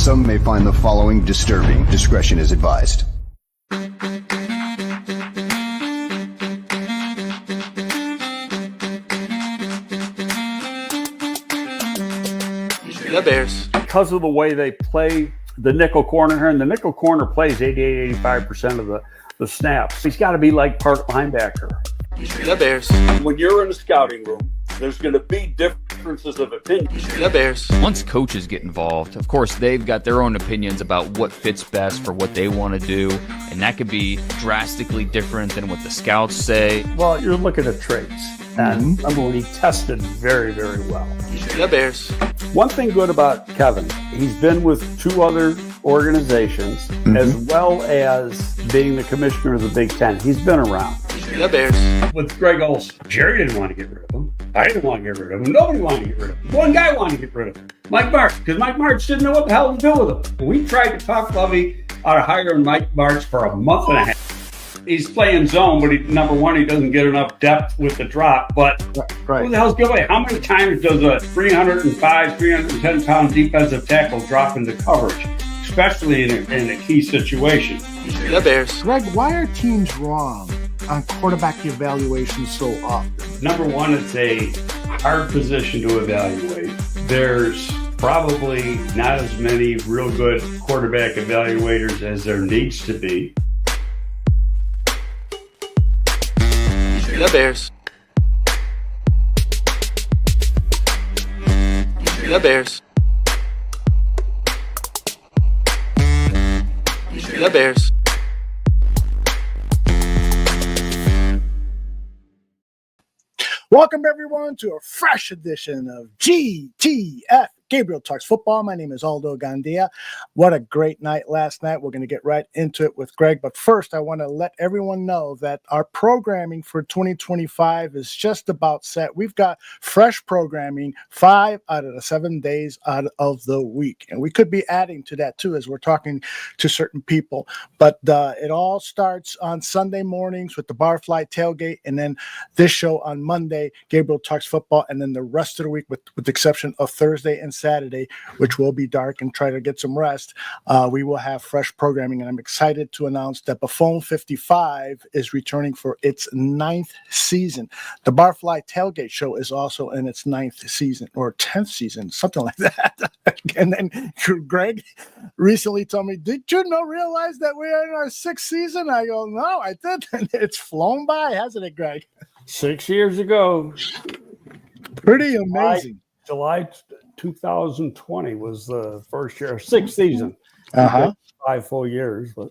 Some may find the following disturbing. Discretion is advised. The Bears. Because of the way they play the nickel corner here, and the nickel corner plays 88-85% of the snaps. He's got to be like part linebacker. The Bears. When you're in the scouting room, there's going to be differences of opinion. The Bears. Once coaches get involved, of course, they've got their own opinions about what fits best for what they want to do, and that could be drastically different than what the scouts say. Well, you're looking at traits, and number one, he tested very, very well. The Bears. One thing good about Kevin, he's been with two other organizations, as well as being the commissioner of the Big Ten. He's been around. The Bears. With Greg Olson, Jerry didn't want to get rid of him. I didn't want to get rid of him. Nobody wanted to get rid of him. One guy wanted to get rid of him, Mike Martz, because Mike Martz didn't know what the hell to do with him. We tried to talk Lovey out of hiring Mike Martz for a month and a half. He's playing zone, but number one, he doesn't get enough depth with the drop. But who the hell's going? How many times does a 305, 310-pound defensive tackle drop into coverage, especially in a key situation? The Bears. Greg, why are teams wrong on quarterback evaluations so often? Number one, it's a hard position to evaluate. There's probably not as many real good quarterback evaluators as there needs to be. The Bears. The Bears. The Bears. Welcome, everyone, to a fresh edition of GTF. Gabriel Talks Football. My name is Aldo Gandia. What a great night last night. We're going to get right into it with Greg. But first, I want to let everyone know that our programming for 2025 is just about set. We've got fresh programming 5 out of the 7 days out of the week. And we could be adding to that, too, as we're talking to certain people. But it all starts on Sunday mornings with the Barfly Tailgate. And then this show on Monday, Gabriel Talks Football. And then the rest of the week, with the exception of Thursday and Saturday, which will be dark and try to get some rest, we will have fresh programming. And I'm excited to announce that Buffon 55 is returning for its 9th season. The Barfly Tailgate Show is also in its 9th season or 10th season, something like that. And then Greg recently told me, did you realize that we're in our 6th season? I go, no, I did. And it's flown by, hasn't it, Greg? 6 years ago. Pretty amazing. July 2020 was the first year, 6th season. 5 full years. But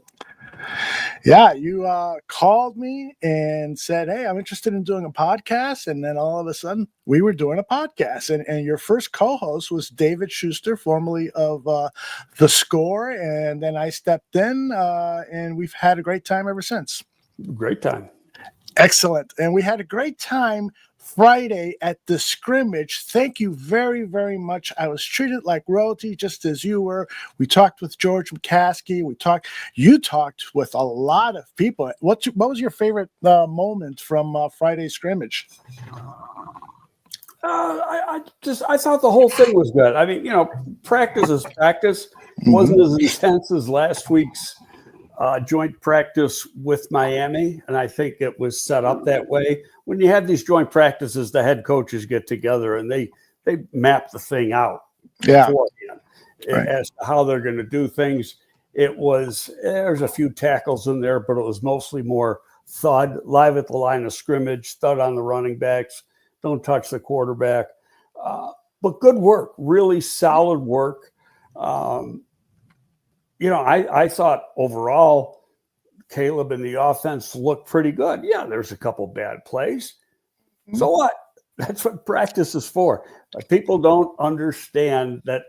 yeah, you called me and said, hey, I'm interested in doing a podcast. And then all of a sudden we were doing a podcast. And your first co-host was David Schuster, formerly of The Score. And then I stepped in and we've had a great time ever since. Great time. Excellent. And we had a great time Friday at the scrimmage. Thank you very, very much. I was treated like royalty, just as you were. We talked with George McCaskey. You talked with a lot of people. What was your favorite moment from Friday's scrimmage? I thought the whole thing was good. I mean, practice is practice. It wasn't as intense as last week's joint practice with Miami, and I think it was set up that way. When you have these joint practices, the head coaches get together and they map the thing out beforehand as to how they're going to do things. There's a few tackles in there, but it was mostly more thud, live at the line of scrimmage, thud on the running backs, don't touch the quarterback. But good work, really solid work. I thought overall Caleb and the offense looked pretty good. Yeah, there's a couple bad plays. So what? That's what practice is for. People don't understand that,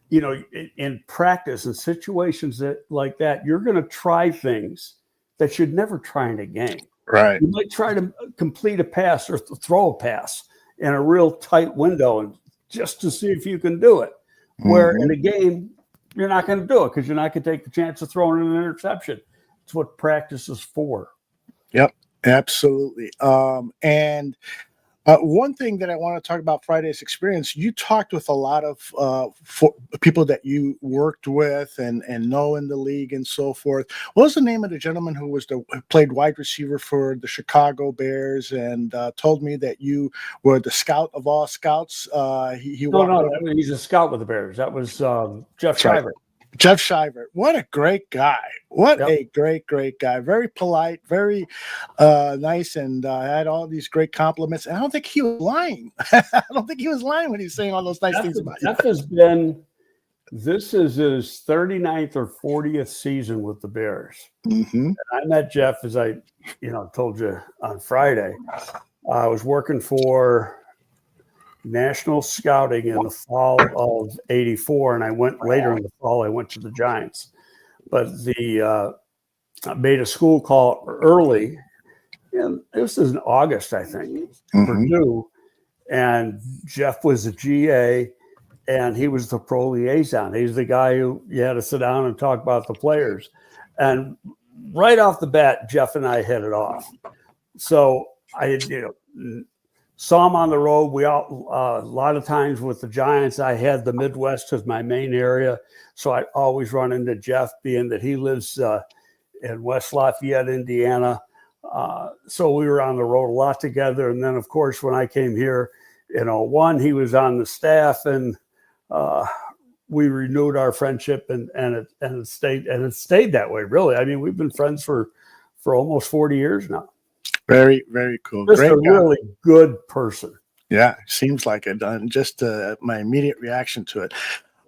in practice and situations like that, you're going to try things that you'd never try in a game. Right. You might try to complete a pass or throw a pass in a real tight window and just to see if you can do it. Where in a game, you're not going to do it because you're not going to take the chance of throwing an interception. It's what practice is for. Yep, absolutely. And One thing that I want to talk about Friday's experience, you talked with a lot of people that you worked with and know in the league and so forth. What was the name of the gentleman who played wide receiver for the Chicago Bears and told me that you were the scout of all scouts? No, he's a scout with the Bears. That was Jeff Shivert. Jeff Shivert. What a great guy. What Yep. a great guy. Very polite, very nice, and had all these great compliments. And I don't think he was lying. I don't think he was lying when he's saying all those nice things about you. This is his 39th or 40th season with the Bears. Mm-hmm. And I met Jeff, as I told you on Friday. I was working for National Scouting in the fall of '84, and I went later in the fall. I went to the Giants, but I made a school call early, and this is in August, I think, Purdue, and Jeff was a GA, and he was the pro liaison. He's the guy who you had to sit down and talk about the players, and right off the bat, Jeff and I hit it off. So I, saw him on the road. We all a lot of times with the Giants, I had the Midwest as my main area, so I always run into Jeff, being that he lives in West Lafayette, Indiana. So we were on the road a lot together. And then, of course, when I came here in 2001, he was on the staff, and we renewed our friendship, and it stayed that way. Really, I mean, we've been friends for almost 40 years now. Very, very cool. Just a really good person. Yeah, seems like it. Just my immediate reaction to it.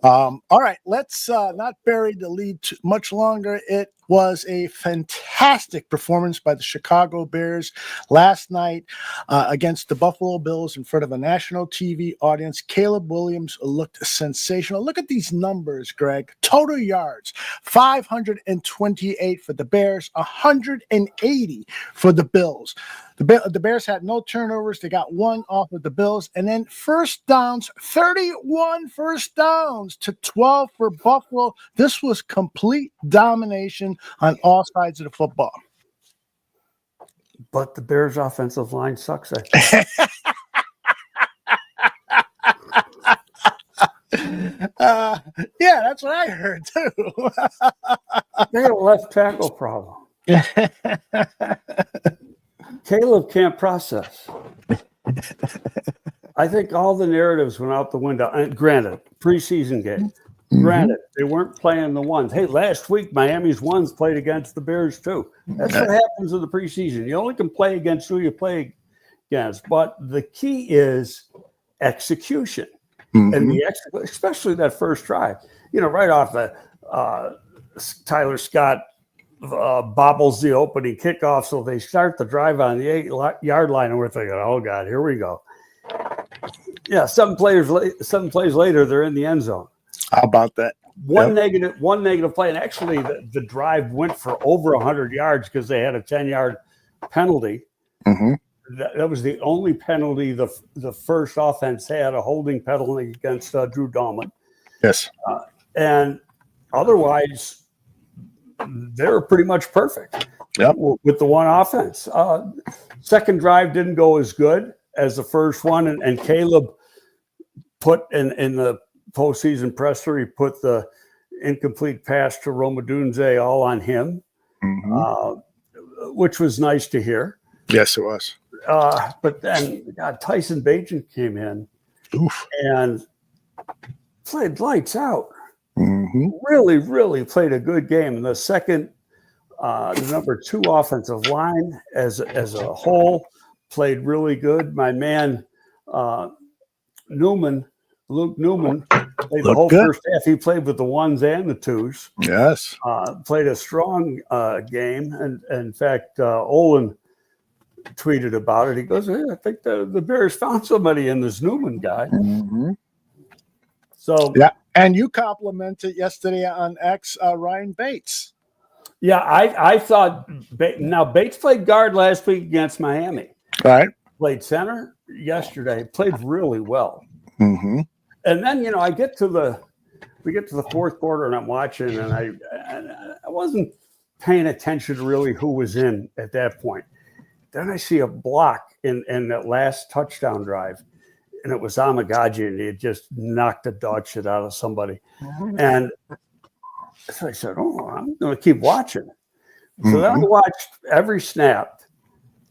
All right, let's not bury the lead too much longer. It was a fantastic performance by the Chicago Bears last night against the Buffalo Bills in front of a national TV audience. Caleb Williams looked sensational. Look at these numbers, Greg. Total yards, 528 for the Bears, 180 for the Bills. The Bears had no turnovers. They got one off of the Bills. And then first downs, 31 first downs to 12 for Buffalo. This was complete domination on all sides of the football. But the Bears' offensive line sucks. I think. Yeah, that's what I heard too. They got a left tackle problem. Caleb can't process. I think all the narratives went out the window. And granted, preseason game. Granted, they weren't playing the ones. Hey, last week, Miami's ones played against the Bears too. That's what happens in the preseason. You only can play against who you play against. But the key is execution. And especially that first drive. Right off the Tyler Scott bobbles the opening kickoff, so they start the drive on the 8-yard line, and we're thinking, oh God, here we go. Yeah, 7 plays later, they're in the end zone. How about that? One negative play, and actually the drive went for over 100 yards because they had a 10-yard penalty. That was the only penalty the first offense had, a holding penalty against Drew Dahlman. Yes. And otherwise, they were pretty much perfect. Yep. With the one offense. Second drive didn't go as good as the first one, and Caleb put in the postseason presser, he put the incomplete pass to Roma Dunze all on him, which was nice to hear. Yes, it was. But then Tyson Bagent came in and played lights out. Really, really played a good game. And the second, the number 2 offensive line as a whole played really good. My man, Luke Newman, played the whole first half. He played with the 1s and the 2s. Yes. Played a strong game. And in fact, Olin tweeted about it. He goes, hey, I think the Bears found somebody in this Newman guy. So yeah, and you complimented yesterday on X Ryan Bates. Yeah, I thought now Bates played guard last week against Miami. Right. Played center yesterday. Played really well. And then we get to the fourth quarter, and I'm watching, and I wasn't paying attention to really who was in at that point. then I see a block in that last touchdown drive, and it was Amagaji, and he had just knocked the dog shit out of somebody. And so I said, "Oh, I'm going to keep watching." So then I watched every snap.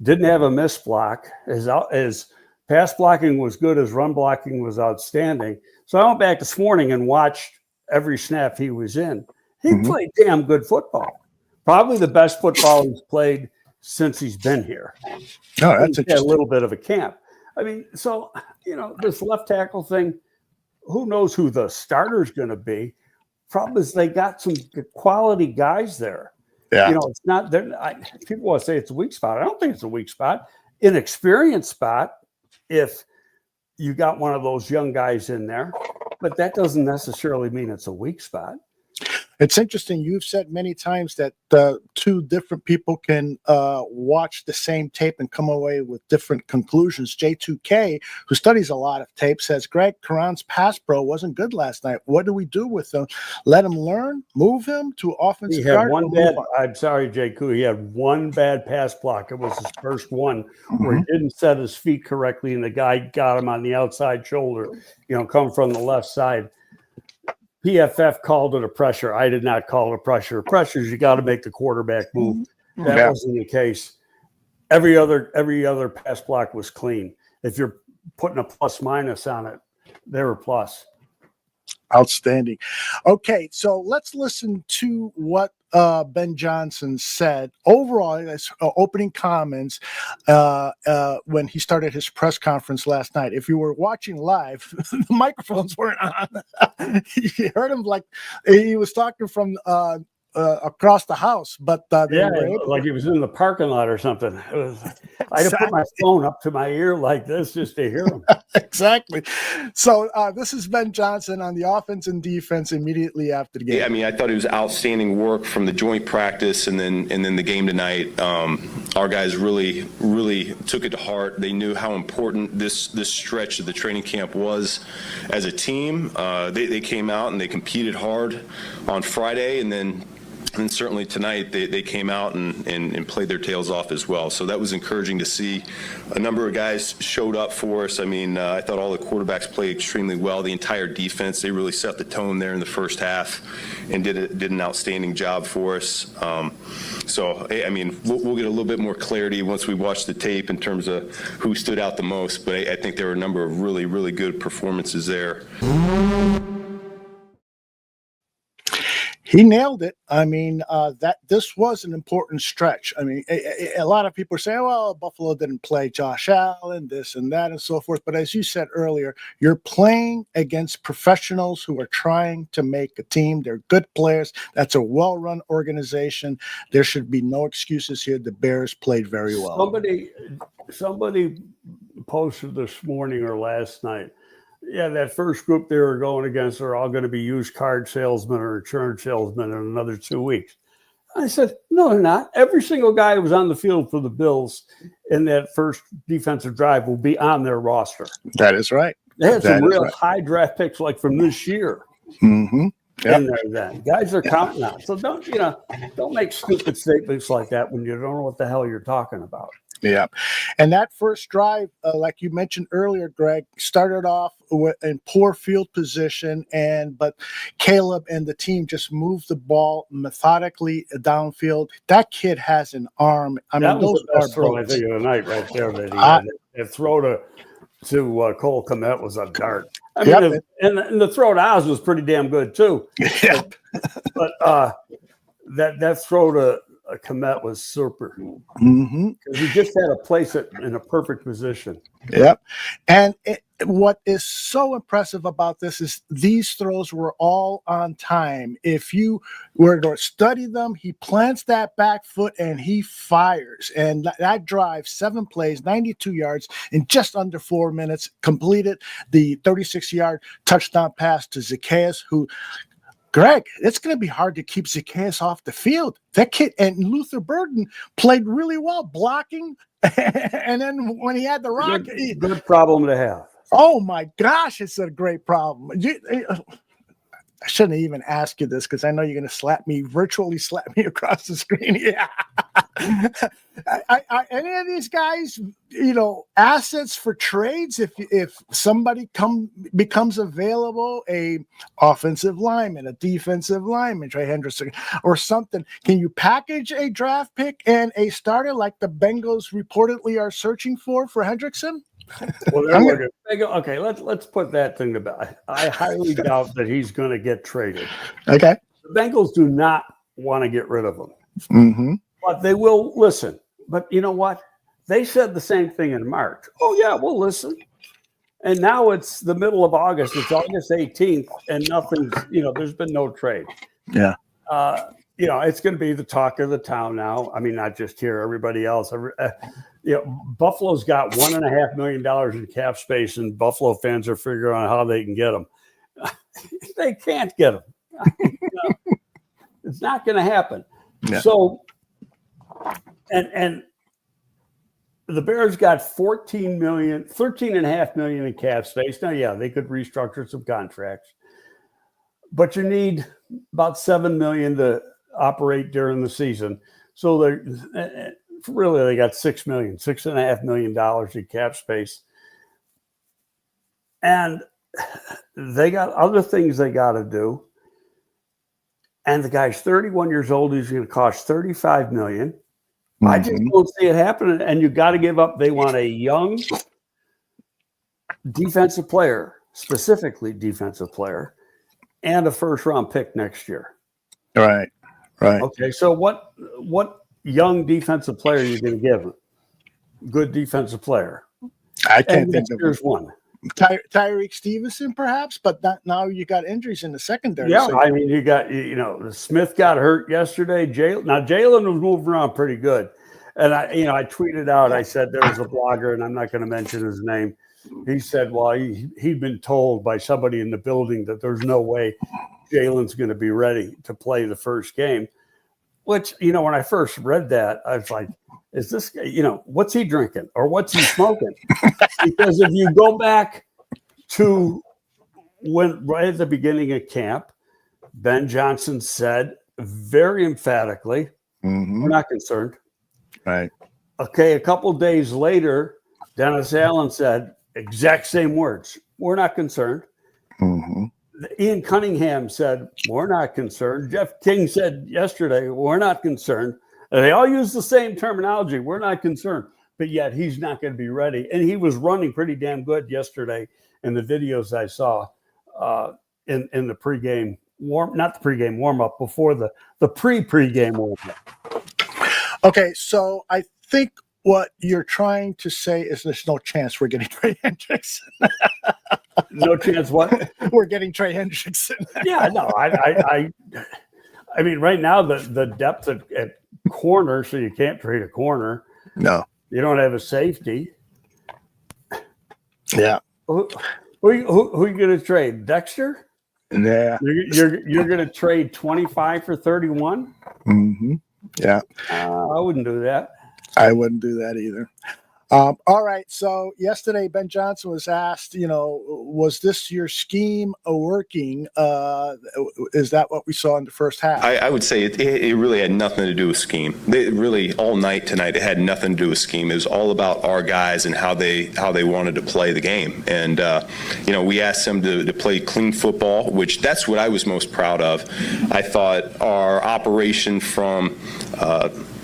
Didn't have a missed block. His pass blocking was good. His run blocking was outstanding. So I went back this morning and watched every snap he was in. He played damn good football. Probably the best football he's played since he's been here. Oh, that's a little bit of a camp. I mean, so, this left tackle thing, who knows who the starter's going to be? Problem is they got some quality guys there. Yeah. It's not there. People want to say it's a weak spot. I don't think it's a weak spot. Inexperienced spot if you got one of those young guys in there, but that doesn't necessarily mean it's a weak spot. It's interesting. You've said many times that two different people can watch the same tape and come away with different conclusions. J2K, who studies a lot of tape, says Greg Karan's pass pro wasn't good last night. What do we do with him? Let him learn? Move him to offensive guard? I'm sorry, J2. He had one bad pass block. It was his first one where he didn't set his feet correctly, and the guy got him on the outside shoulder, come from the left side. PFF called it a pressure. I did not call it a pressure. Pressures, you got to make the quarterback move. That wasn't the case. Every other pass block was clean. If you're putting a plus minus on it, they were plus. Outstanding. Okay, so let's listen to what Ben Johnson said overall, his opening comments when he started his press conference last night. If you were watching live, the microphones weren't on. You heard him like he was talking from across the house, but like he was in the parking lot or something. I had to put my phone up to my ear like this just to hear him. Exactly. So this is Ben Johnson on the offense and defense immediately after the game. Yeah, I mean, I thought it was outstanding work from the joint practice and then the game tonight. Our guys really took it to heart. They knew how important this stretch of the training camp was as a team. They came out and they competed hard on Friday, and then certainly tonight they came out and played their tails off as well. So that was encouraging to see. A number of guys showed up for us. I mean, I thought all the quarterbacks played extremely well. The entire defense, they really set the tone there in the first half and did an outstanding job for us. So, I mean, we'll get a little bit more clarity once we watch the tape in terms of who stood out the most. But I think there were a number of really good performances there. He nailed it. I mean, that this was an important stretch. I mean, a lot of people are saying, well, Buffalo didn't play Josh Allen, this and that and so forth. But as you said earlier, you're playing against professionals who are trying to make a team. They're good players. That's a well-run organization. There should be no excuses here. The Bears played very well. Somebody posted this morning or last night, yeah, that first group they were going against are all going to be used card salesmen or insurance salesmen in another 2 weeks. I said, no, they're not. Every single guy who was on the field for the Bills in that first defensive drive will be on their roster. That is right. They had some real high draft picks like from this year. Mm-hmm. Yep. In there then. Guys are counting on. So don't make stupid statements like that when you don't know what the hell you're talking about. Yeah. And that first drive, like you mentioned earlier, Greg, started off in poor field position, but Caleb and the team just moved the ball methodically downfield. That kid has an arm. I mean, those was the best throw, I think, of the night right there that he had. That throw to Cole Kmet was a dart. I mean, and the throw to Oz was pretty damn good too. Yeah. But that throw to Kmet was super. Mm-hmm. He just had to place it in a perfect position. Yep. And what is so impressive about this is these throws were all on time. If you were to study them, he plants that back foot and he fires. And that drive, 7 plays, 92 yards in just under 4 minutes, completed the 36-yard touchdown pass to Zacchaeus, who – Greg, it's going to be hard to keep Zacchaeus off the field. That kid and Luther Burden played really well, blocking. And then when he had the rock, good problem to have. Oh my gosh, it's a great problem. I shouldn't even ask you this because I know you're going to virtually slap me across the screen. Yeah. Any of these guys, assets for trades if somebody becomes available, a offensive lineman, a defensive lineman, Trey Hendrickson, or something. Can you package a draft pick and a starter like the Bengals reportedly are searching for Hendrickson? Well, they're looking. Okay, let's put that thing to bed. I highly doubt that he's going to get traded. Okay. The Bengals do not want to get rid of him. Mm-hmm. But they will listen. But you know what? They said the same thing in March. Oh, yeah, we'll listen. And now it's the middle of August. It's August 18th, and nothing's, there's been no trade. Yeah. It's going to be the talk of the town now. I mean, not just here, everybody else. Buffalo's got $1.5 million in cap space, and Buffalo fans are figuring out how they can get them. They can't get them. It's not going to happen. Yeah. So, and the Bears got $13.5 million in cap space. Now, yeah, they could restructure some contracts, but you need about $7 million to operate during the season. So they got $6.5 million in cap space, and they got other things they got to do. And the guy's 31 years old. He's going to cost $35 million. Mm-hmm. I just don't see it happening. And you got to give up. They want a young defensive player, specifically defensive player, and a first-round pick next year. Right. Okay. So what young defensive player are you going to give him? Good defensive player. I can't think of there's one. Tyreek Stevenson, perhaps, but now you got injuries in the secondary. Yeah, so. I mean, you got Smith got hurt yesterday. Jalen was moving around pretty good, and I tweeted out. I said there was a blogger, and I'm not going to mention his name. He said, well, he'd been told by somebody in the building that there's no way Jalen's going to be ready to play the first game. Which when I first read that, I was like, is this guy, what's he drinking or what's he smoking? Because if you go back to right at the beginning of camp, Ben Johnson said very emphatically, we're not concerned. Right. Okay, a couple of days later, Dennis Allen said exact same words. We're not concerned. Mm-hmm. Ian Cunningham said, we're not concerned. Jeff King said yesterday, we're not concerned. And they all use the same terminology. We're not concerned. But yet he's not going to be ready. And he was running pretty damn good yesterday in the videos I saw in the pregame not the pregame warm-up, before the pregame warm-up. Okay, so I think what you're trying to say is there's no chance we're getting Trey Hendrickson. No chance what? We're getting Trey Hendrickson. Yeah, no, I mean, right now the depth at corner, so you can't trade a corner. No. You don't have a safety. Yeah. Who are you going to trade? Dexter? Yeah. You're going to trade 25 for 31? Mm-hmm. Yeah. I wouldn't do that. I wouldn't do that either. All right. So yesterday, Ben Johnson was asked, was this your scheme working? Is that what we saw in the first half? I would say it really had nothing to do with scheme. Really, all night tonight, it had nothing to do with scheme. It was all about our guys and how they wanted to play the game. And, we asked them to play clean football, which that's what I was most proud of. I thought our operation from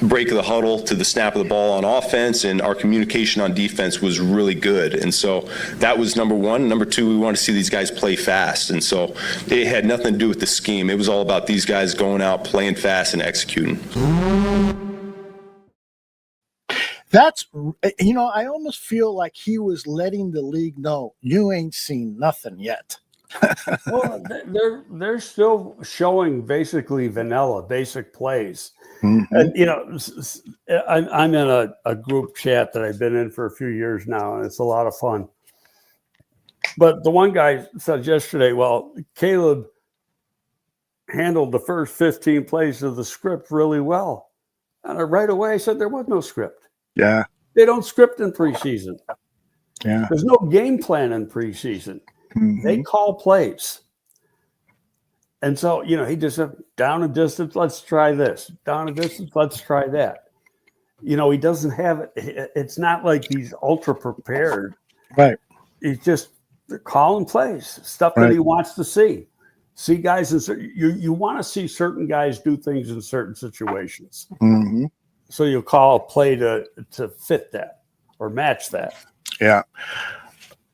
break of the huddle to the snap of the ball on offense and our communication on defense was really good. And so that was number one. Number two, we want to see these guys play fast. And so it had nothing to do with the scheme. It was all about these guys going out, playing fast, and executing. That's, I almost feel like he was letting the league know, you ain't seen nothing yet. Well, they're still showing basically vanilla, basic plays. Mm-hmm. And, I'm in a group chat that I've been in for a few years now, and it's a lot of fun. But the one guy said yesterday, well, Caleb handled the first 15 plays of the script really well. And right away I said there was no script. Yeah. They don't script in preseason. Yeah. There's no game plan in preseason. Mm-hmm. They call plays. And so, he just said, down and distance, let's try this. Down and distance, let's try that. he doesn't have it. It's not like he's ultra prepared. Right. He's just calling plays, stuff that he wants to see. See guys, you want to see certain guys do things in certain situations. Mm-hmm. So you'll call a play to fit that or match that. Yeah.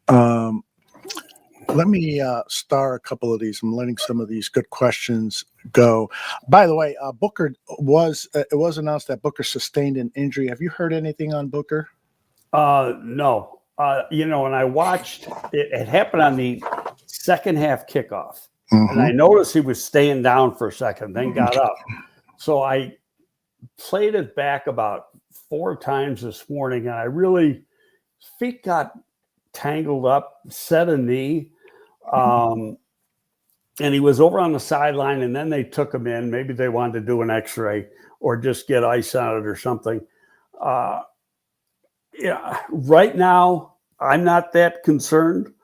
Let me star a couple of these. I'm letting some of these good questions go. By the way, Booker it was announced that Booker sustained an injury. Have you heard anything on Booker? No. When I watched it happened on the second half kickoff. And I noticed he was staying down for a second, then got up. So I played it back about 4 times this morning, and feet got tangled up, set a knee. And he was over on the sideline, and then they took him in. Maybe they wanted to do an x-ray or just get ice on it or something. Right now, I'm not that concerned.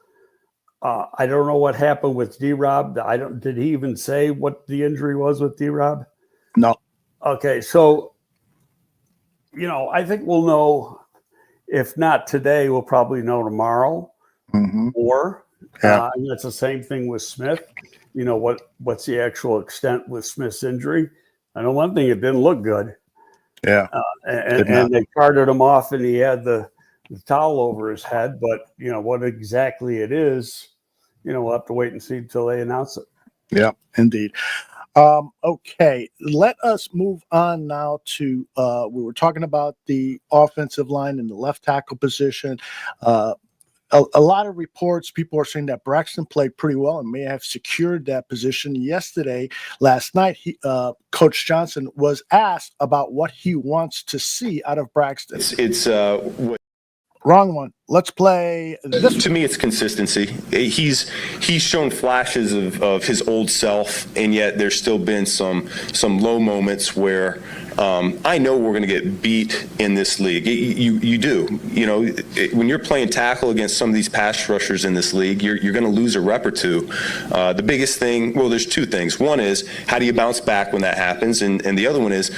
I don't know what happened with D-Rob. Did he even say what the injury was with D-Rob? No. Okay, so, I think we'll know. If not today, we'll probably know tomorrow. Or and that's the same thing with Smith. What's the actual extent with Smith's injury? I know one thing, it didn't look good. Yeah. And they carted him off, and he had the towel over his head. But, what exactly it is, we'll have to wait and see until they announce it. Yeah, indeed. Okay, let us move on now to we were talking about the offensive line and the left tackle position. A lot of reports, people are saying that Braxton played pretty well and may have secured that position. Last night, Coach Johnson was asked about what he wants to see out of Braxton. Wrong one. Let's play this. To me, it's consistency. He's shown flashes of his old self, and yet there's still been some low moments where I know we're going to get beat in this league. You do. When you're playing tackle against some of these pass rushers in this league, you're going to lose a rep or two. The biggest thing, there's 2 things. One is, how do you bounce back when that happens? And the other one is,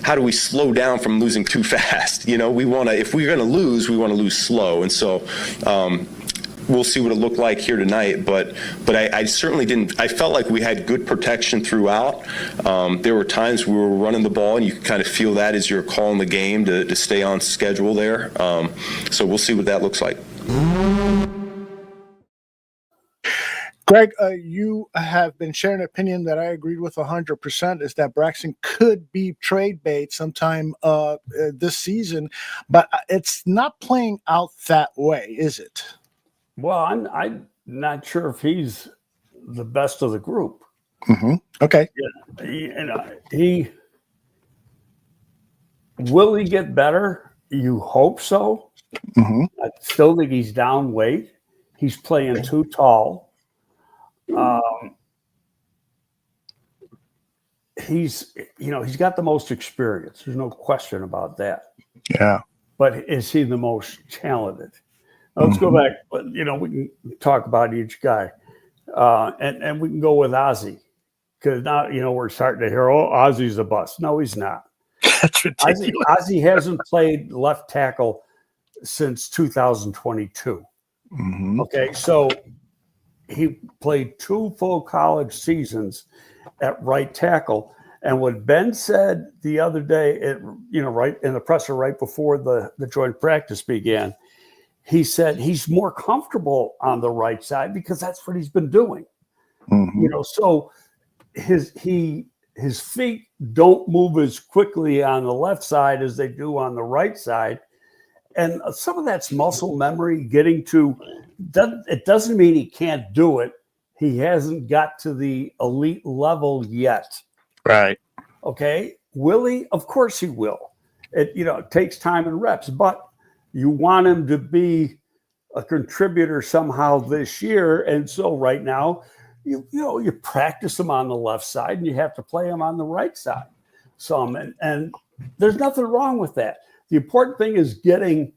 how do we slow down from losing too fast? If we're going to lose, we want to lose slow. And so we'll see what it looked like here tonight, but I certainly didn't. I felt like we had good protection throughout. There were times we were running the ball, and you could kind of feel that as you're calling the game to stay on schedule there. So we'll see what that looks like. Greg, you have been sharing an opinion that I agreed with 100%, is that Braxton could be trade bait sometime this season, but it's not playing out that way, is it? Well, I'm not sure if he's the best of the group. Okay. Will he get better? You hope so. I still think he's down weight. He's playing too tall. He's got the most experience. There's no question about that. Yeah. But is he the most talented? Let's go back. We can talk about each guy, and we can go with Ozzie, because now we're starting to hear, Ozzie's a bust. No, he's not. That's ridiculous. Ozzie hasn't played left tackle since 2022. Okay, so he played 2 full college seasons at right tackle. And what Ben said the other day, right in the presser right before the joint practice began, he said he's more comfortable on the right side because that's what he's been doing. So his feet don't move as quickly on the left side as they do on the right side. And some of that's muscle memory, it doesn't mean he can't do it. He hasn't got to the elite level yet. Right. Okay. Will he? Of course he will. It takes time and reps, but you want him to be a contributor somehow this year. And so right now, you practice him on the left side and you have to play him on the right side some. And there's nothing wrong with that. The important thing is getting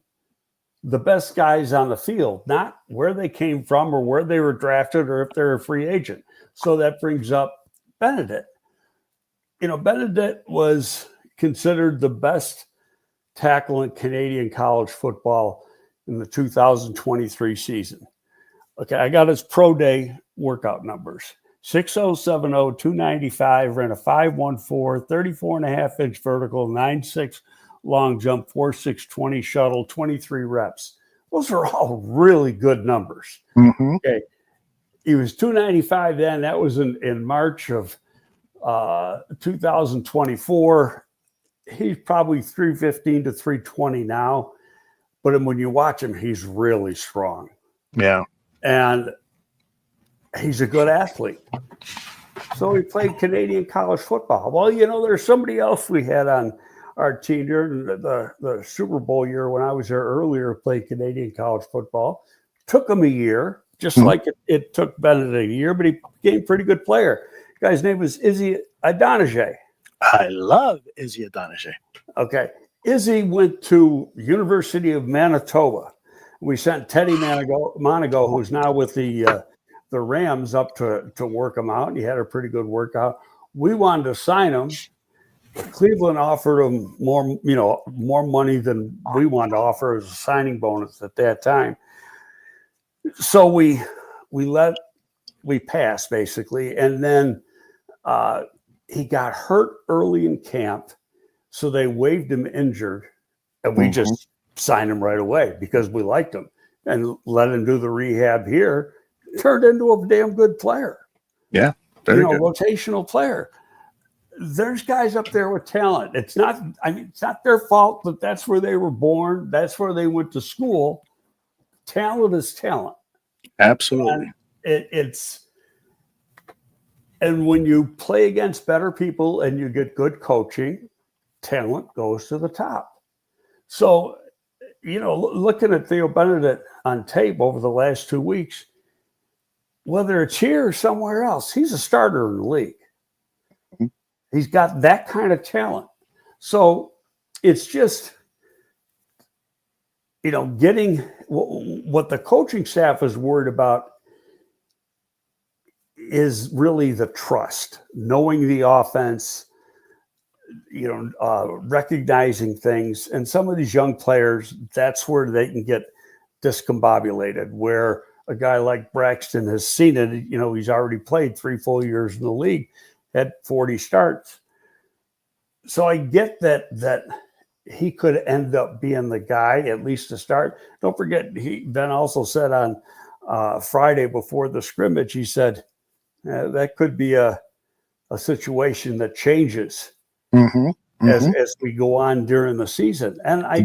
the best guys on the field, not where they came from or where they were drafted or if they're a free agent. So that brings up Benedict. Benedict was considered the best tackle in Canadian college football in the 2023 season. Okay, I got his pro day workout numbers. 6.070, 295, ran a 5.14, 34.5-inch vertical, 9.6 long jump, 4.620 shuttle, 23 reps. Those are all really good numbers. Mm-hmm. Okay, he was 295 then. That was in March of 2024. He's probably 315 to 320 now. But when you watch him, he's really strong. Yeah. And he's a good athlete. So he played Canadian college football. Well, there's somebody else we had on our team during the Super Bowl year when I was there earlier, played Canadian college football. Took him a year, just like it took Bennett a year, but he became a pretty good player. The guy's name was Izzy Adonijay. I love Izzy Adonijay. Okay. Izzy went to University of Manitoba. We sent Teddy Monago, who's now with the Rams, up to work him out. And he had a pretty good workout. We wanted to sign him. Cleveland offered him more money than we wanted to offer as a signing bonus at that time. So we passed basically, and then he got hurt early in camp, so they waived him injured, and we just signed him right away because we liked him and let him do the rehab here. Turned into a damn good player. Yeah, very good. Rotational player. There's guys up there with talent. It's not their fault, but that's where they were born. That's where they went to school. Talent is talent. Absolutely. And and when you play against better people and you get good coaching, talent goes to the top. So, looking at Theo Bennett on tape over the last 2 weeks, whether it's here or somewhere else, he's a starter in the league. He's got that kind of talent. So it's just, getting what the coaching staff is worried about is really the trust, knowing the offense, recognizing things. And some of these young players, that's where they can get discombobulated, where a guy like Braxton has seen it. He's already played 3 full years in the league, had 40 starts. So I get that he could end up being the guy, at least to start. Don't forget, Ben also said on Friday before the scrimmage, he said that could be a situation that changes as we go on during the season. And I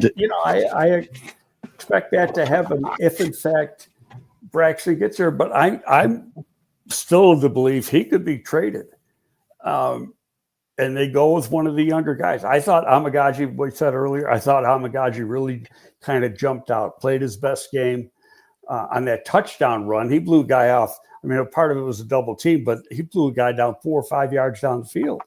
expect that to happen if, in fact, Braxton gets there. But I'm still of the belief he could be traded. And they go with one of the younger guys. I thought Amagaji, we said earlier, really kind of jumped out, played his best game on that touchdown run. He blew a guy off. I mean, a part of it was a double team, but he blew a guy down 4 or 5 yards down the field.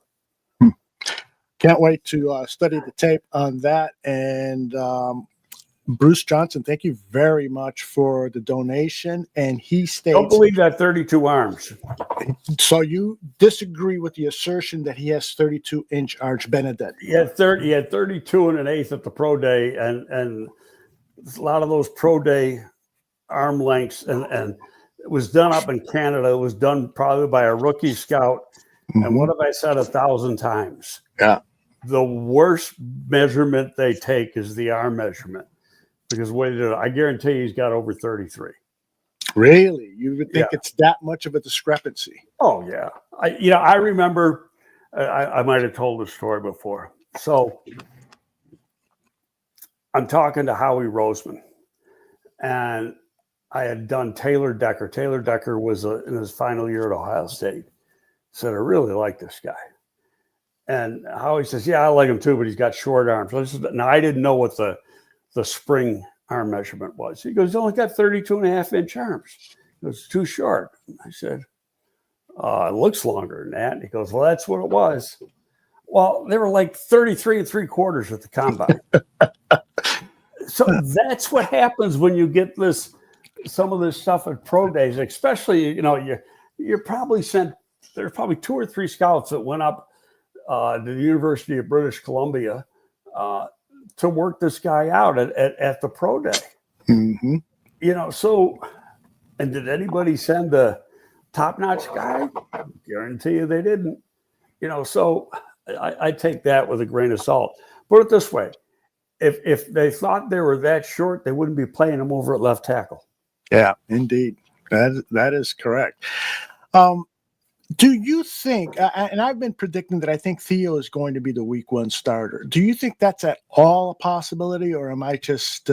Can't wait to study the tape on that. And Bruce Johnson, thank you very much for the donation. And he states, don't believe that 32 arms. So you disagree with the assertion that he has 32-inch arms, Benedict? He had 32 and an eighth at the pro day, and a lot of those pro day arm lengths, and it was done up in Canada. It was done probably by a rookie scout. And what have I said 1,000 times? Yeah. The worst measurement they take is the arm measurement, because I guarantee he's got over 33. Really? You would think it's that much of a discrepancy? Oh yeah. I remember. I might have told this story before. So I'm talking to Howie Roseman, and I had done Taylor Decker. Taylor Decker was in his final year at Ohio State. Said, I really like this guy. And Howie says, yeah, I like him too, but he's got short arms. Now, I didn't know what the spring arm measurement was. He goes, he's only got 32.5-inch arms. It was too short. I said, it looks longer than that. He goes, well, that's what it was. Well, they were like 33 3/4 at the combine. So that's what happens when you get some of this stuff at pro days, especially, you're probably there's probably 2 or 3 scouts that went up to the University of British Columbia to work this guy out at the pro day. Mm-hmm. So, and did anybody send the top-notch guy? I guarantee you they didn't. So I take that with a grain of salt. Put it this way. If they thought they were that short, they wouldn't be playing him over at left tackle. Yeah, indeed. That is correct. Do you think, and I've been predicting that I think Theo is going to be the week 1 starter. Do you think that's at all a possibility, or am I just,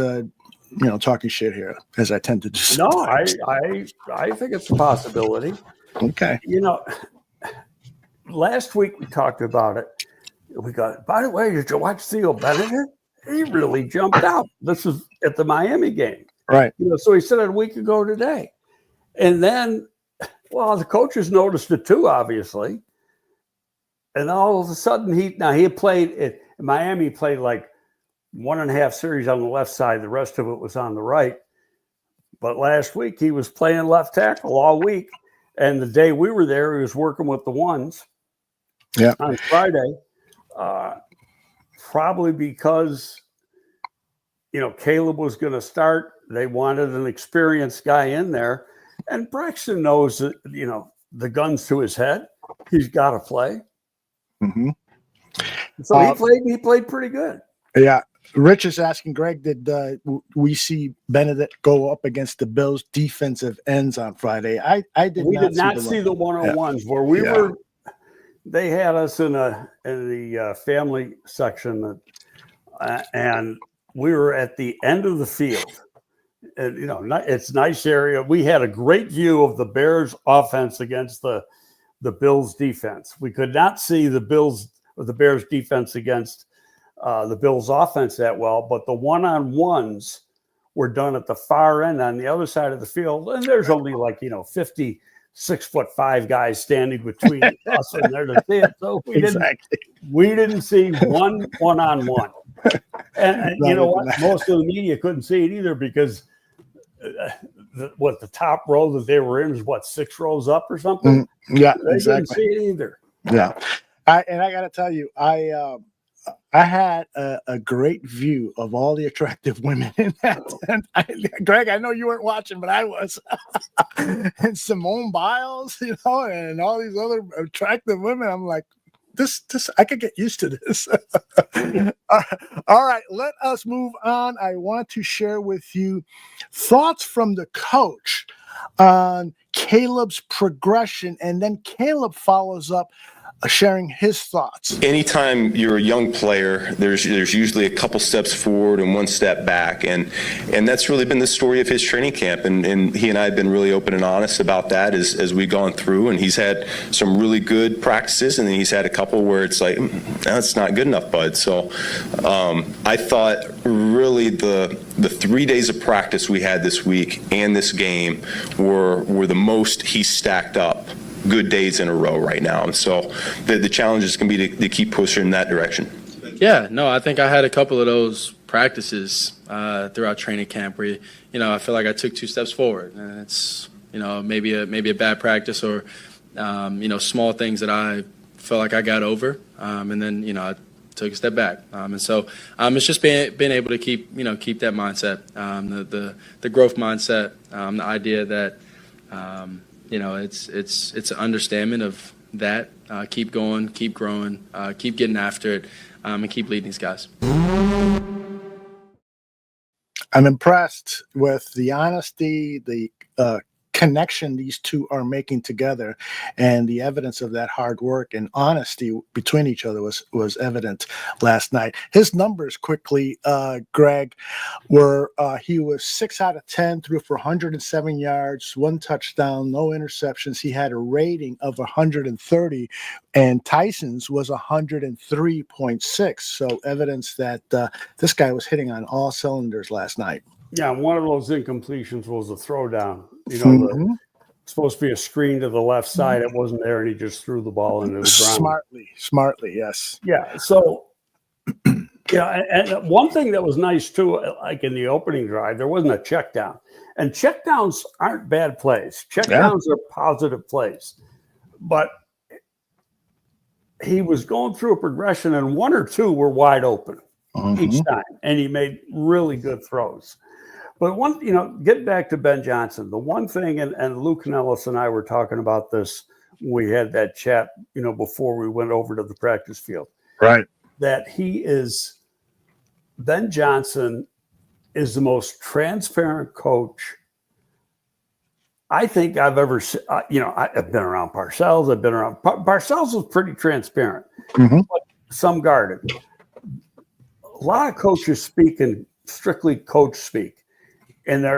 talking shit here, as I tend to do? No, I think it's a possibility. Okay. Last week we talked about it. We got, by the way, did you watch Theo Benedict? He really jumped out. This was at the Miami game. Right. So he said it a week ago today. And then, the coaches noticed it too, obviously. And all of a sudden, he had played in Miami, he played like 1.5 series on the left side. The rest of it was on the right. But last week, he was playing left tackle all week. And the day we were there, he was working with the ones. Yeah. On Friday. Probably because, Caleb was going to start. They wanted an experienced guy in there. And Braxton knows that, the gun's to his head. He's got to play. Mm-hmm. So he played pretty good. Yeah. Rich is asking, Greg, did we see Benedict go up against the Bills' defensive ends on Friday? I did. We did not see the one-on-ones where we were. They had us in the family section, and we were at the end of the field. And it's a nice area. We had a great view of the Bears' offense against the Bills' defense. We could not see the Bears' defense against the Bills' offense that well, but the one-on-ones were done at the far end on the other side of the field, and there's only 50 6'5" guys standing between us and there to see it. So we didn't see one-on-one. And you know what? Most of the media couldn't see it either because the top row that they were in was 6 rows up or something. Yeah, they exactly. didn't see it either. Yeah, I got to tell you, I had a great view of all the attractive women in that tent. Greg, I know you weren't watching, but I was. And Simone Biles, and all these other attractive women. I'm like, this I could get used to this. All right, let us move on. I want to share with you thoughts from the coach on Caleb's progression, and then Caleb follows up sharing his thoughts. Anytime you're a young player, there's usually a couple steps forward and 1 step back, and that's really been the story of his training camp. And he and I have been really open and honest about that as we've gone through. And he's had some really good practices, and then he's had a couple where it's like, that's not good enough, bud. So I thought really the 3 days of practice we had this week and this game were the most he stacked up good days in a row right now. And so the challenge is going to be to keep pushing in that direction. Yeah, no, I think I had a couple of those practices throughout training camp where, I feel like I took 2 steps forward. And it's, maybe a bad practice or, small things that I felt like I got over. And then, I took a step back. And so it's just being able to keep that mindset, the growth mindset, the idea that, it's an understanding of that. Keep going, keep growing, keep getting after it, and keep leading these guys. I'm impressed with the honesty, the connection these two are making together, and the evidence of that hard work and honesty between each other was evident last night. His numbers quickly, Greg, were he was 6 out of 10, threw for 107 yards, 1 touchdown, no interceptions. He had a rating of 130, and Tyson's was 103.6. So evidence that this guy was hitting on all cylinders last night. Yeah, one of those incompletions was a throwdown. It's supposed to be a screen to the left side. It wasn't there, and he just threw the ball into the ground. Smartly, yes. Yeah, so, and one thing that was nice, too, like in the opening drive, there wasn't a check down. And check downs aren't bad plays. Check downs are positive plays. But he was going through a progression, and 1 or 2 were wide open. each time, and he made really good throws. But get back to Ben Johnson. The one thing, and Lou Canellis and I were talking about this when we had that chat, before we went over to the practice field. Right. That Ben Johnson is the most transparent coach I think I've ever seen. I've been around Parcells. Parcells was pretty transparent, but some guarded. A lot of coaches speak in strictly coach speak, and they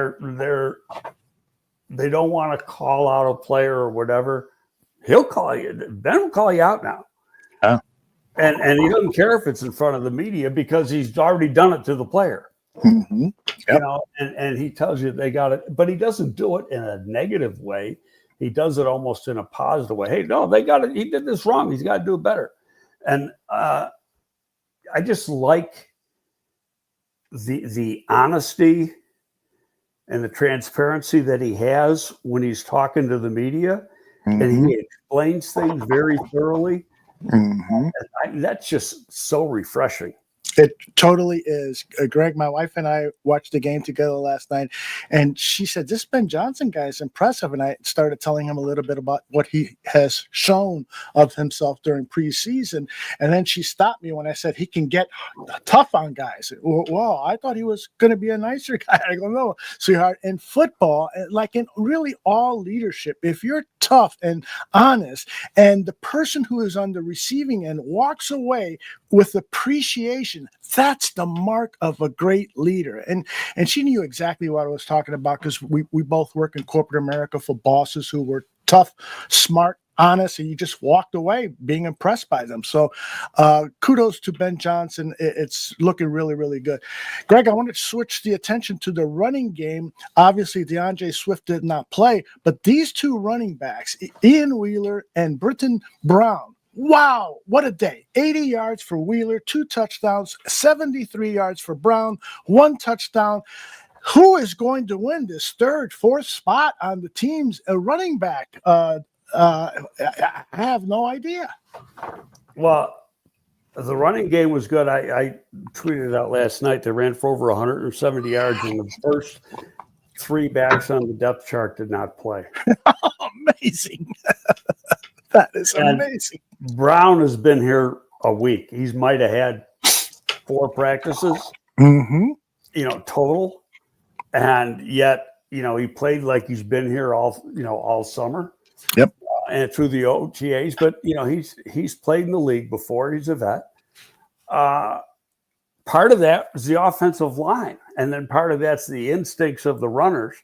don't want to call out a player or whatever. He'll call you. Ben will call you out now. And he doesn't care if it's in front of the media because he's already done it to the player. Yep. And he tells you they got it, but he doesn't do it in a negative way. He does it almost in a positive way. Hey, no, they got it. He did this wrong. He's got to do it better. And I just like the honesty and the transparency that he has when he's talking to the media, and he explains things very thoroughly. That's just so refreshing. It totally is. Greg, my wife and I watched the game together last night, and she said, this Ben Johnson guy is impressive. And I started telling him a little bit about what he has shown of himself during preseason. And then she stopped me when I said he can get tough on guys. Well, I thought he was going to be a nicer guy. I go, no, sweetheart, in football, like in really all leadership, if you're tough and honest, and the person who is on the receiving end walks away with appreciation, that's the mark of a great leader. And she knew exactly what I was talking about, because we both work in corporate America for bosses who were tough, smart, honest, and you just walked away being impressed by them. So kudos to Ben Johnson. It's looking really, really good. Greg, I want to switch the attention to the running game. Obviously, DeAndre Swift did not play, but these two running backs, Ian Wheeler and Britton Brown, wow, what a day. 80 yards for Wheeler, 2 touchdowns, 73 yards for Brown, 1 touchdown. Who is going to win this third, fourth spot on the team's running back? I have no idea. Well, the running game was good. I tweeted out last night they ran for over 170 yards, and the first 3 backs on the depth chart did not play. Amazing. That is amazing. Brown has been here a week. He might have had 4 practices, total. And yet, he played like he's been here all summer. Yep. And through the OTAs, but he's played in the league before. He's a vet. Part of that is the offensive line, and then part of that's the instincts of the runners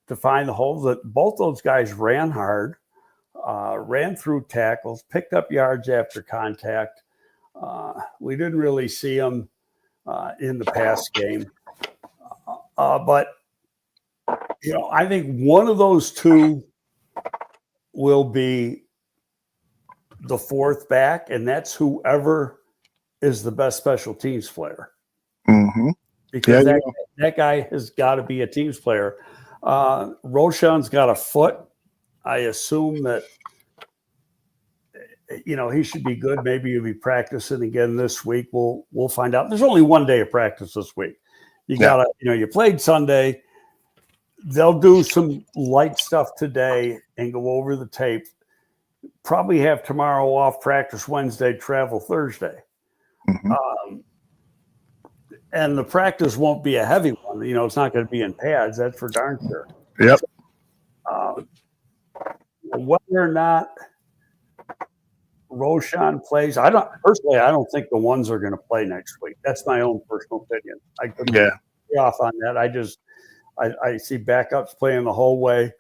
to find the holes. That both those guys ran hard, ran through tackles, picked up yards after contact. We didn't really see them in the pass game, but I think one of those two will be the 4th back, and that's whoever is the best special teams player. Because that guy has got to be a teams player. Roshan's got a foot. I assume that he should be good. Maybe he'll be practicing again this week. We'll find out. There's only 1 day of practice this week. You gotta, you played Sunday. They'll do some light stuff today and go over the tape. Probably have tomorrow off, practice Wednesday, travel Thursday. And the practice won't be a heavy one. It's not going to be in pads. That's for darn sure. Yep. Whether or not Roshan plays, I don't think the ones are going to play next week. That's my own personal opinion. I couldn't be off on that. I see backups playing the whole way.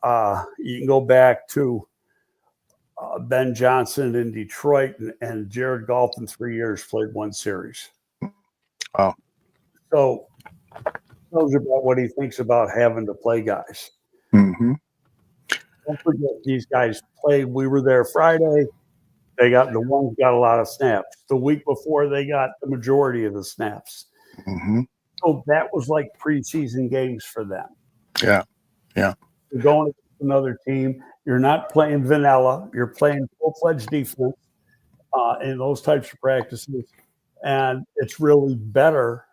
You can go back to Ben Johnson in Detroit, and Jared Goff in 3 years played 1 series. Oh. So tells you about what he thinks about having to play guys. Don't forget, these guys played. We were there Friday. The ones got a lot of snaps. The week before, they got the majority of the snaps. So that was like preseason games for them. Yeah. You're going against another team. You're not playing vanilla. You're playing full-fledged defense in those types of practices. And it's really better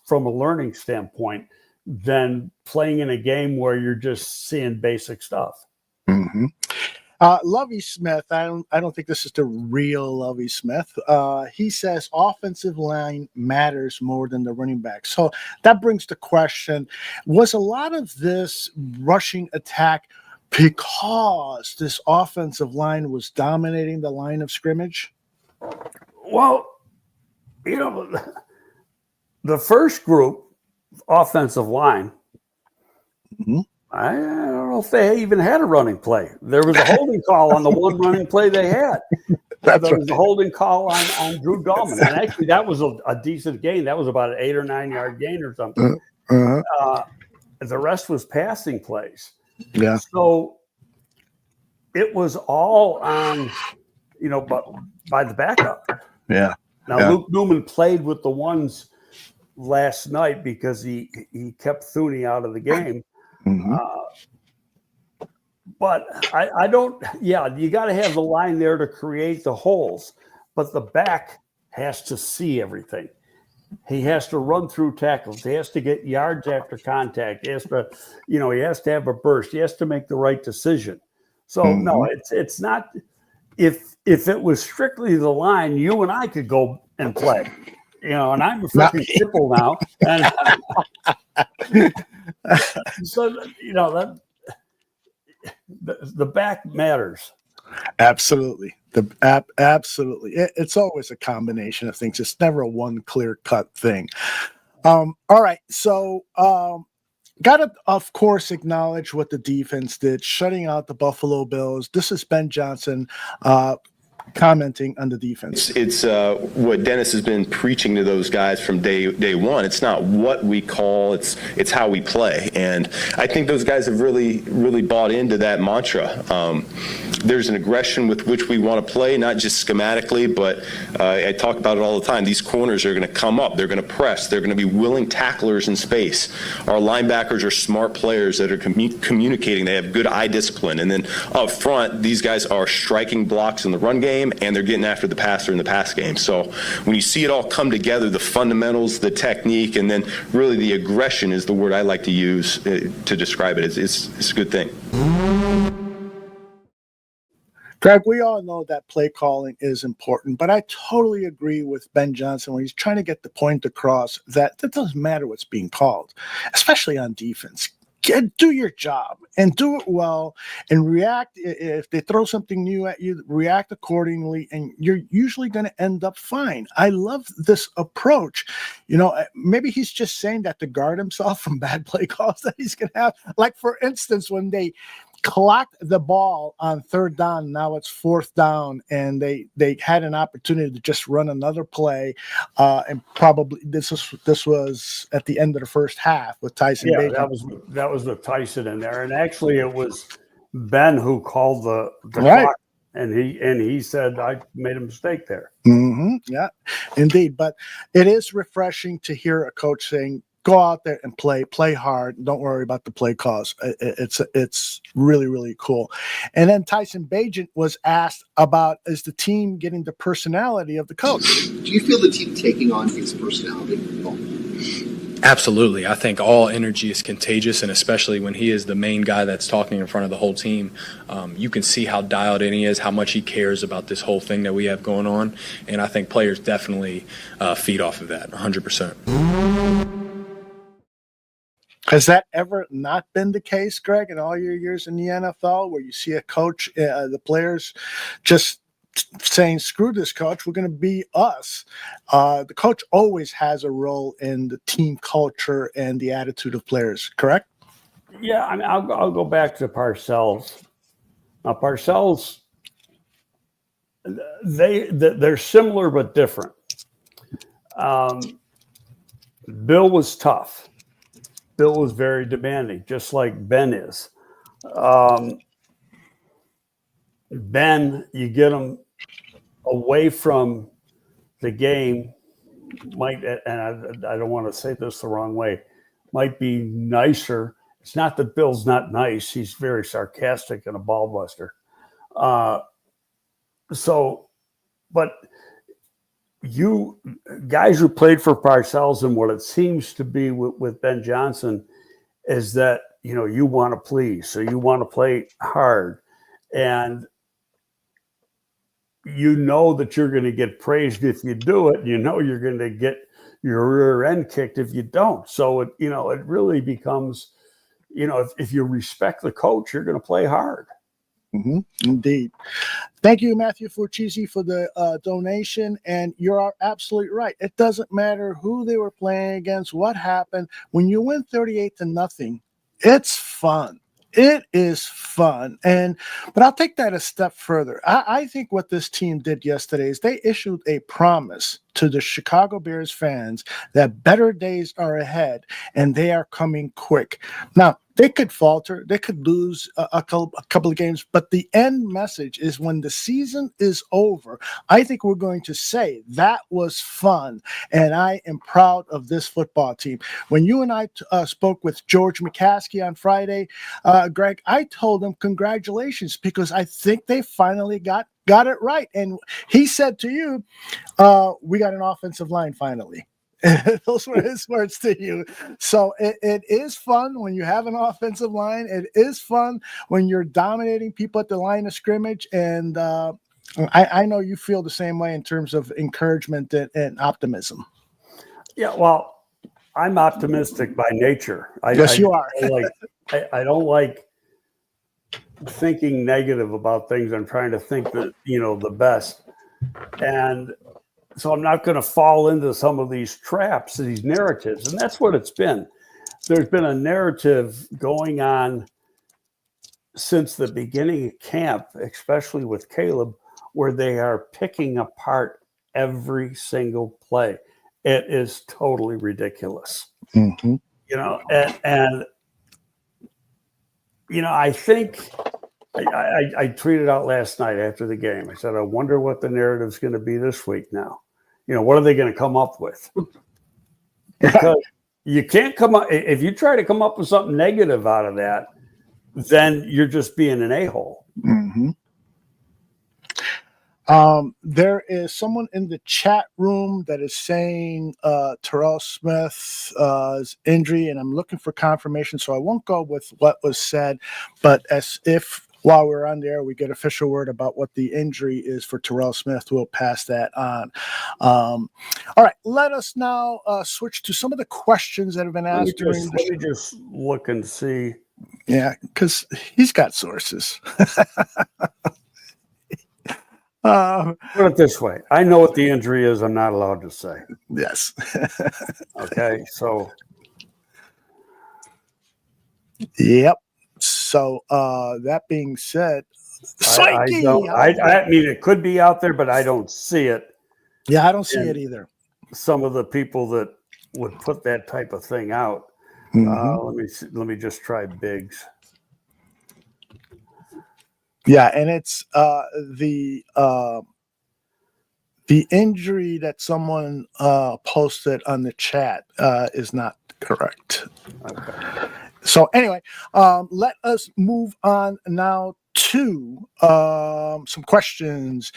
from a learning standpoint than playing in a game where you're just seeing basic stuff. Mm-hmm. Lovey Smith, I don't think this is the real Lovey Smith. He says offensive line matters more than the running back. So that brings the question, was a lot of this rushing attack because this offensive line was dominating the line of scrimmage? Well, the first group, offensive line, mm-hmm. I don't know if they even had a running play. There was a holding call on the one running play they had. There was a holding call on Drew Dahlman. And actually, that was a decent gain. That was about an 8 or 9 yard gain or something. The rest was passing plays. Yeah. So it was all on, by the backup. Yeah. Now, Luke Newman played with the ones last night because he kept Thuney out of the game. Mm-hmm. But I don't, you got to have the line there to create the holes, but the back has to see everything. He has to run through tackles. He has to get yards after contact. He has to, he has to have a burst. He has to make the right decision. So no, it's not. If it was strictly the line, you and I could go and play. And I'm a freaking cripple now. And so, that the back matters. Absolutely. Absolutely. It's always a combination of things. It's never a one clear-cut thing. All right. So, got to, of course, acknowledge what the defense did, shutting out the Buffalo Bills. This is Ben Johnson commenting on the defense. It's what Dennis has been preaching to those guys from day one. It's not what we call, it's how we play. And I think those guys have really bought into that mantra. There's an aggression with which we want to play, not just schematically, but I talk about it all the time. These corners are going to come up. They're going to press. They're going to be willing tacklers in space. Our linebackers are smart players that are communicating. They have good eye discipline. And then up front, these guys are striking blocks in the run game, and they're getting after the passer in the pass game. So when you see it all come together, the fundamentals, the technique, and then really the aggression is the word I like to use to describe it. It's a good thing. Greg, we all know that play calling is important, but I totally agree with Ben Johnson when he's trying to get the point across that it doesn't matter what's being called, especially on defense. Do your job and do it well and react. If they throw something new at you, react accordingly, and you're usually going to end up fine. I love this approach. Maybe he's just saying that to guard himself from bad play calls that he's going to have. Like, for instance, when they clocked the ball on 3rd down, now it's 4th down, and they had an opportunity to just run another play, and probably this was at the end of the first half with Tyson Bagent. that was with Tyson in there, and actually it was Ben who called the right. clock, and he said I made a mistake there. Mm-hmm. Yeah, indeed. But it is refreshing to hear a coach saying, go out there and play hard. Don't worry about the play calls. It's really, really cool. And then Tyson Bagent was asked about, is the team getting the personality of the coach? Do you feel the team taking on his personality? Absolutely. I think all energy is contagious, and especially when he is the main guy that's talking in front of the whole team, you can see how dialed in he is, how much he cares about this whole thing that we have going on. And I think players definitely feed off of that 100%. Has that ever not been the case, Greg, in all your years in the NFL, where you see a coach, the players just saying, screw this coach, we're going to be us? The coach always has a role in the team culture and the attitude of players, correct? Yeah, I mean, I'll go back to Parcells. Now, Parcells, they're similar but different. Bill was tough. Bill was very demanding, just like Ben is. Ben, you get him away from the game, might, and I don't want to say this the wrong way, might be nicer. It's not that Bill's not nice. He's very sarcastic and a ball buster. But you guys who played for Parcells, and what it seems to be with Ben Johnson is that, you want to please. So you want to play hard, and that you're going to get praised if you do it. You're going to get your rear end kicked if you don't. So it really becomes, if you respect the coach, you're going to play hard. Mm-hmm. Indeed. Thank you, Matthew Furchisi, for the donation. And you're absolutely right. It doesn't matter who they were playing against, what happened. When you win 38-0, it's fun. It is fun. But I'll take that a step further. I think what this team did yesterday is they issued a promise to the Chicago Bears fans that better days are ahead and they are coming quick. Now, they could falter, they could lose a couple of games, but the end message is when the season is over, I think we're going to say that was fun, and I am proud of this football team. When you and I spoke with George McCaskey on Friday, Greg, I told him congratulations because I think they finally got it right. And he said to you, we got an offensive line finally. Those were his words to you. So it is fun when you have an offensive line. It is fun when you're dominating people at the line of scrimmage. And I know you feel the same way in terms of encouragement and optimism. Yeah, well, I'm optimistic by nature. Yes, you are. I don't like thinking negative about things. I'm trying to think that, the best. And so I'm not going to fall into some of these traps, these narratives. And that's what it's been. There's been a narrative going on since the beginning of camp, especially with Caleb, where they are picking apart every single play. It is totally ridiculous. Mm-hmm. I think I tweeted out last night after the game. I said, I wonder what the narrative's going to be this week now. What are they going to come up with? Because you can't come up, if you try to come up with something negative out of that, then you're just being an a-hole. Mm-hmm. There is someone in the chat room that is saying Terrell Smith's injury, and I'm looking for confirmation, so I won't go with what was said, but as if while we're on there, we get official word about what the injury is for Terrell Smith. We'll pass that on. All right, let us now switch to some of the questions that have been asked during the show. Let me just look and see. Yeah, because he's got sources. Put it this way. I know what the injury is. I'm not allowed to say. Yes. Okay, so. Yep. So that being said, I mean, it could be out there, but I don't see it. Yeah, I don't see it either. Some of the people that would put that type of thing out. Mm-hmm. Let me just try Biggs. Yeah, and it's the injury that someone posted on the chat is not correct. Okay. So anyway, let us move on now to some questions.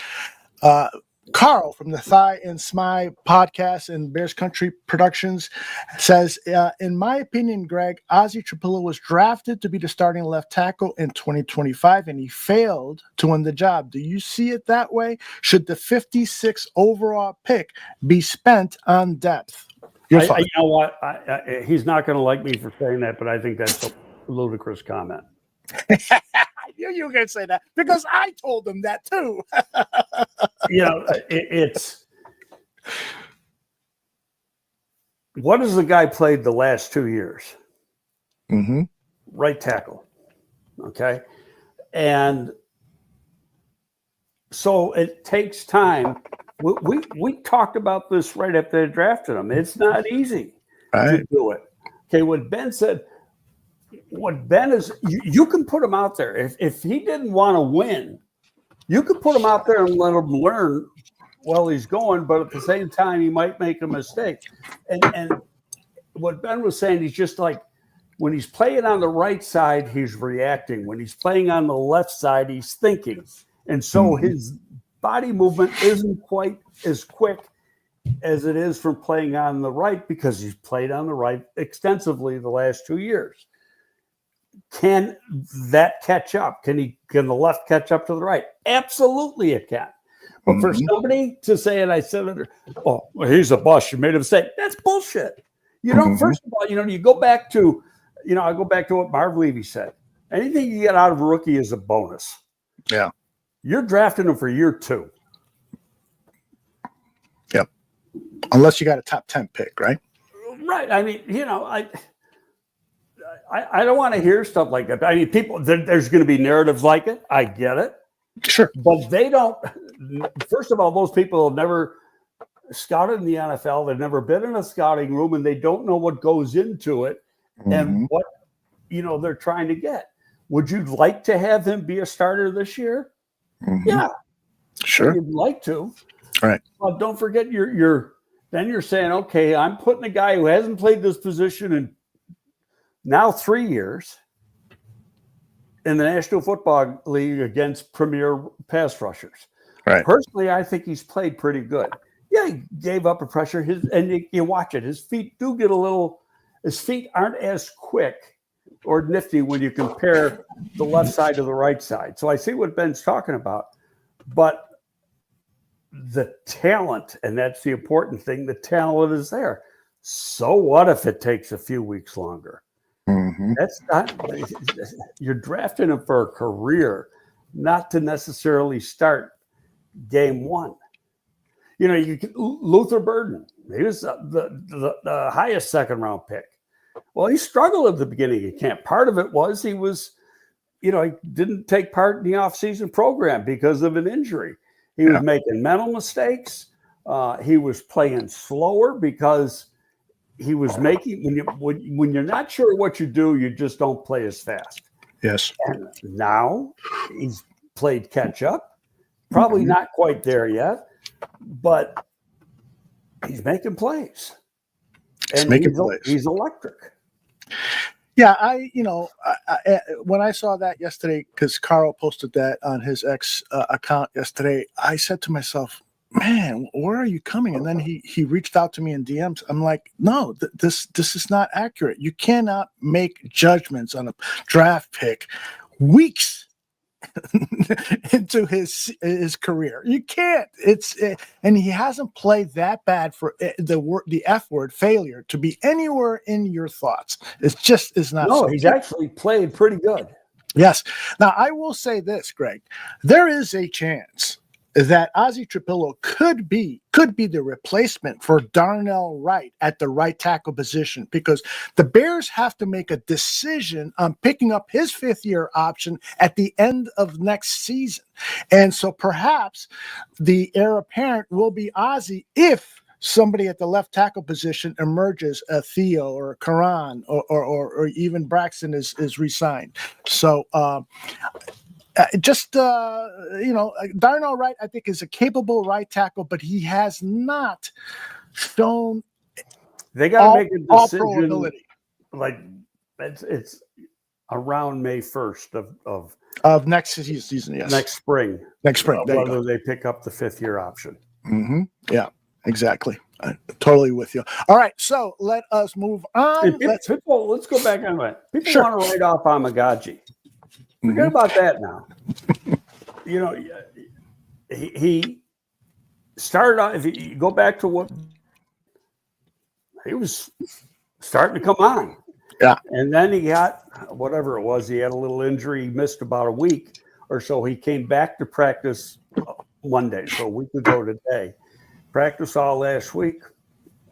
Carl from the Thigh and Smy podcast and Bears Country Productions says, in my opinion, Greg, Ozzie Trapilla was drafted to be the starting left tackle in 2025, and he failed to win the job. Do you see it that way? Should the 56th overall pick be spent on depth? You know what? He's not going to like me for saying that, but I think that's a ludicrous comment. I knew you were going to say that because I told him that too. It's what has the guy played the last 2 years? Mm-hmm. Right tackle. Okay. And so it takes time. We talked about this right after they drafted him. It's not easy to do it. Okay, what Ben said, you can put him out there. If he didn't want to win, you could put him out there and let him learn while he's going, but at the same time, he might make a mistake. And what Ben was saying, he's just like, when he's playing on the right side, he's reacting. When he's playing on the left side, he's thinking. And so his body movement isn't quite as quick as it is from playing on the right, because he's played on the right extensively the last 2 years. Can that catch up? Can the left catch up to the right? Absolutely it can. But for somebody to say, and I said, oh, well, he's a bust, you made a mistake. That's bullshit. You know, first of all, you go back to, I go back to what Marv Levy said. Anything you get out of a rookie is a bonus. Yeah. You're drafting him for year 2. Yep. Unless you got a top 10 pick, right? Right. I mean, I don't want to hear stuff like that. I mean, there's going to be narratives like it. I get it. Sure. But they don't. First of all, those people have never scouted in the NFL. They've never been in a scouting room, and they don't know what goes into it and what they're trying to get. Would you like to have him be a starter this year? Yeah, sure. You'd like to, right? But don't forget, you're saying, okay, I'm putting a guy who hasn't played this position in now 3 years in the National Football League against premier pass rushers. Right. Personally, I think he's played pretty good. Yeah, he gave up a pressure. And you watch it. His feet do get his feet aren't as quick or nifty when you compare the left side to the right side. So I see what Ben's talking about. But the talent, and that's the important thing, the talent is there. So what if it takes a few weeks longer? That's not, you're drafting him for a career, not to necessarily start game 1. Luther Burden, he was the highest second round pick. Well, he struggled at the beginning of camp. Part of it was he didn't take part in the offseason program because of an injury. He was making mental mistakes. He was playing slower because he was making, when you're not sure what you do, you just don't play as fast. Yes. And now he's played catch up. Probably not quite there yet, but he's making plays. And he's electric. Yeah, when I saw that yesterday, because Carl posted that on his X account yesterday, I said to myself, man, where are you coming? And then he reached out to me in DMs. I'm like, no, this is not accurate. You cannot make judgments on a draft pick weeks into his career. You can't. And he hasn't played that bad for the F word, failure, to be anywhere in your thoughts. It's not. No, he's actually played pretty good. Yes. Now I will say this, Greg. There is a chance that Ozzie Trapillo could be the replacement for Darnell Wright at the right tackle position, because the Bears have to make a decision on picking up his 5th-year option at the end of next season. And so perhaps the heir apparent will be Ozzie if somebody at the left tackle position emerges, a Theo or a Karan or even Braxton is re-signed. So Darnell Wright, I think, is a capable right tackle, but he has not shown. They got to make a decision. Like it's around May 1st of next season. Yes, next spring. Whether they pick up the 5th-year option. Yeah, exactly. Totally with you. All right, so let us move on. Let's go back on that. People want to write off Amagaji. Forget about that now. He started out, if you go back to what he was starting to come on. Yeah. And then he got whatever it was. He had a little injury. He missed about a week or so. He came back to practice Monday, so a week ago today. Practice all last week.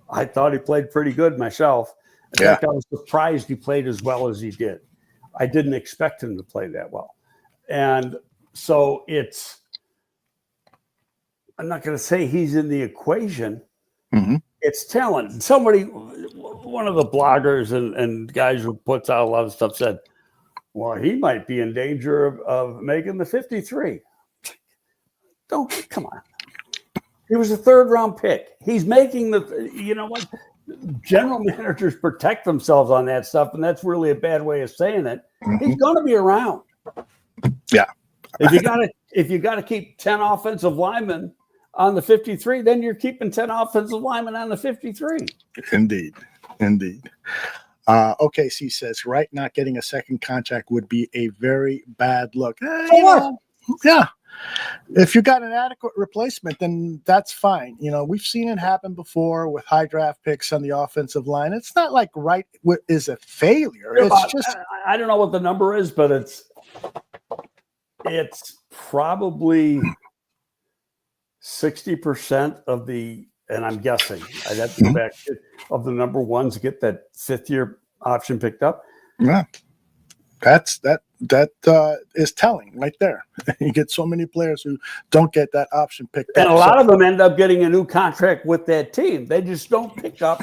I thought he played pretty good myself. In fact, I was surprised he played as well as he did. I didn't expect him to play that well. And so I'm not going to say he's in the equation. It's talent. One of the bloggers and guys who puts out a lot of stuff said, well, he might be in danger of making the 53. Come on. He was a 3rd-round pick. He's making what? General managers protect themselves on that stuff, and that's really a bad way of saying it. He's going to be around. Yeah. If you got to keep 10 offensive linemen on the 53, then you're keeping 10 offensive linemen on the 53. Indeed. OKC says, right, not getting a second contract would be a very bad look. So what? Yeah. If you got an adequate replacement, then that's fine. We've seen it happen before with high draft picks on the offensive line. It's not like Wright is a failure. It's just I don't know what the number is, but it's probably 60% of the, and I'm guessing I'd have to go back, of the number ones get that fifth year option picked up. Yeah. That is telling right there. You get so many players who don't get that option picked up. And a lot of them end up getting a new contract with that team. They just don't pick up.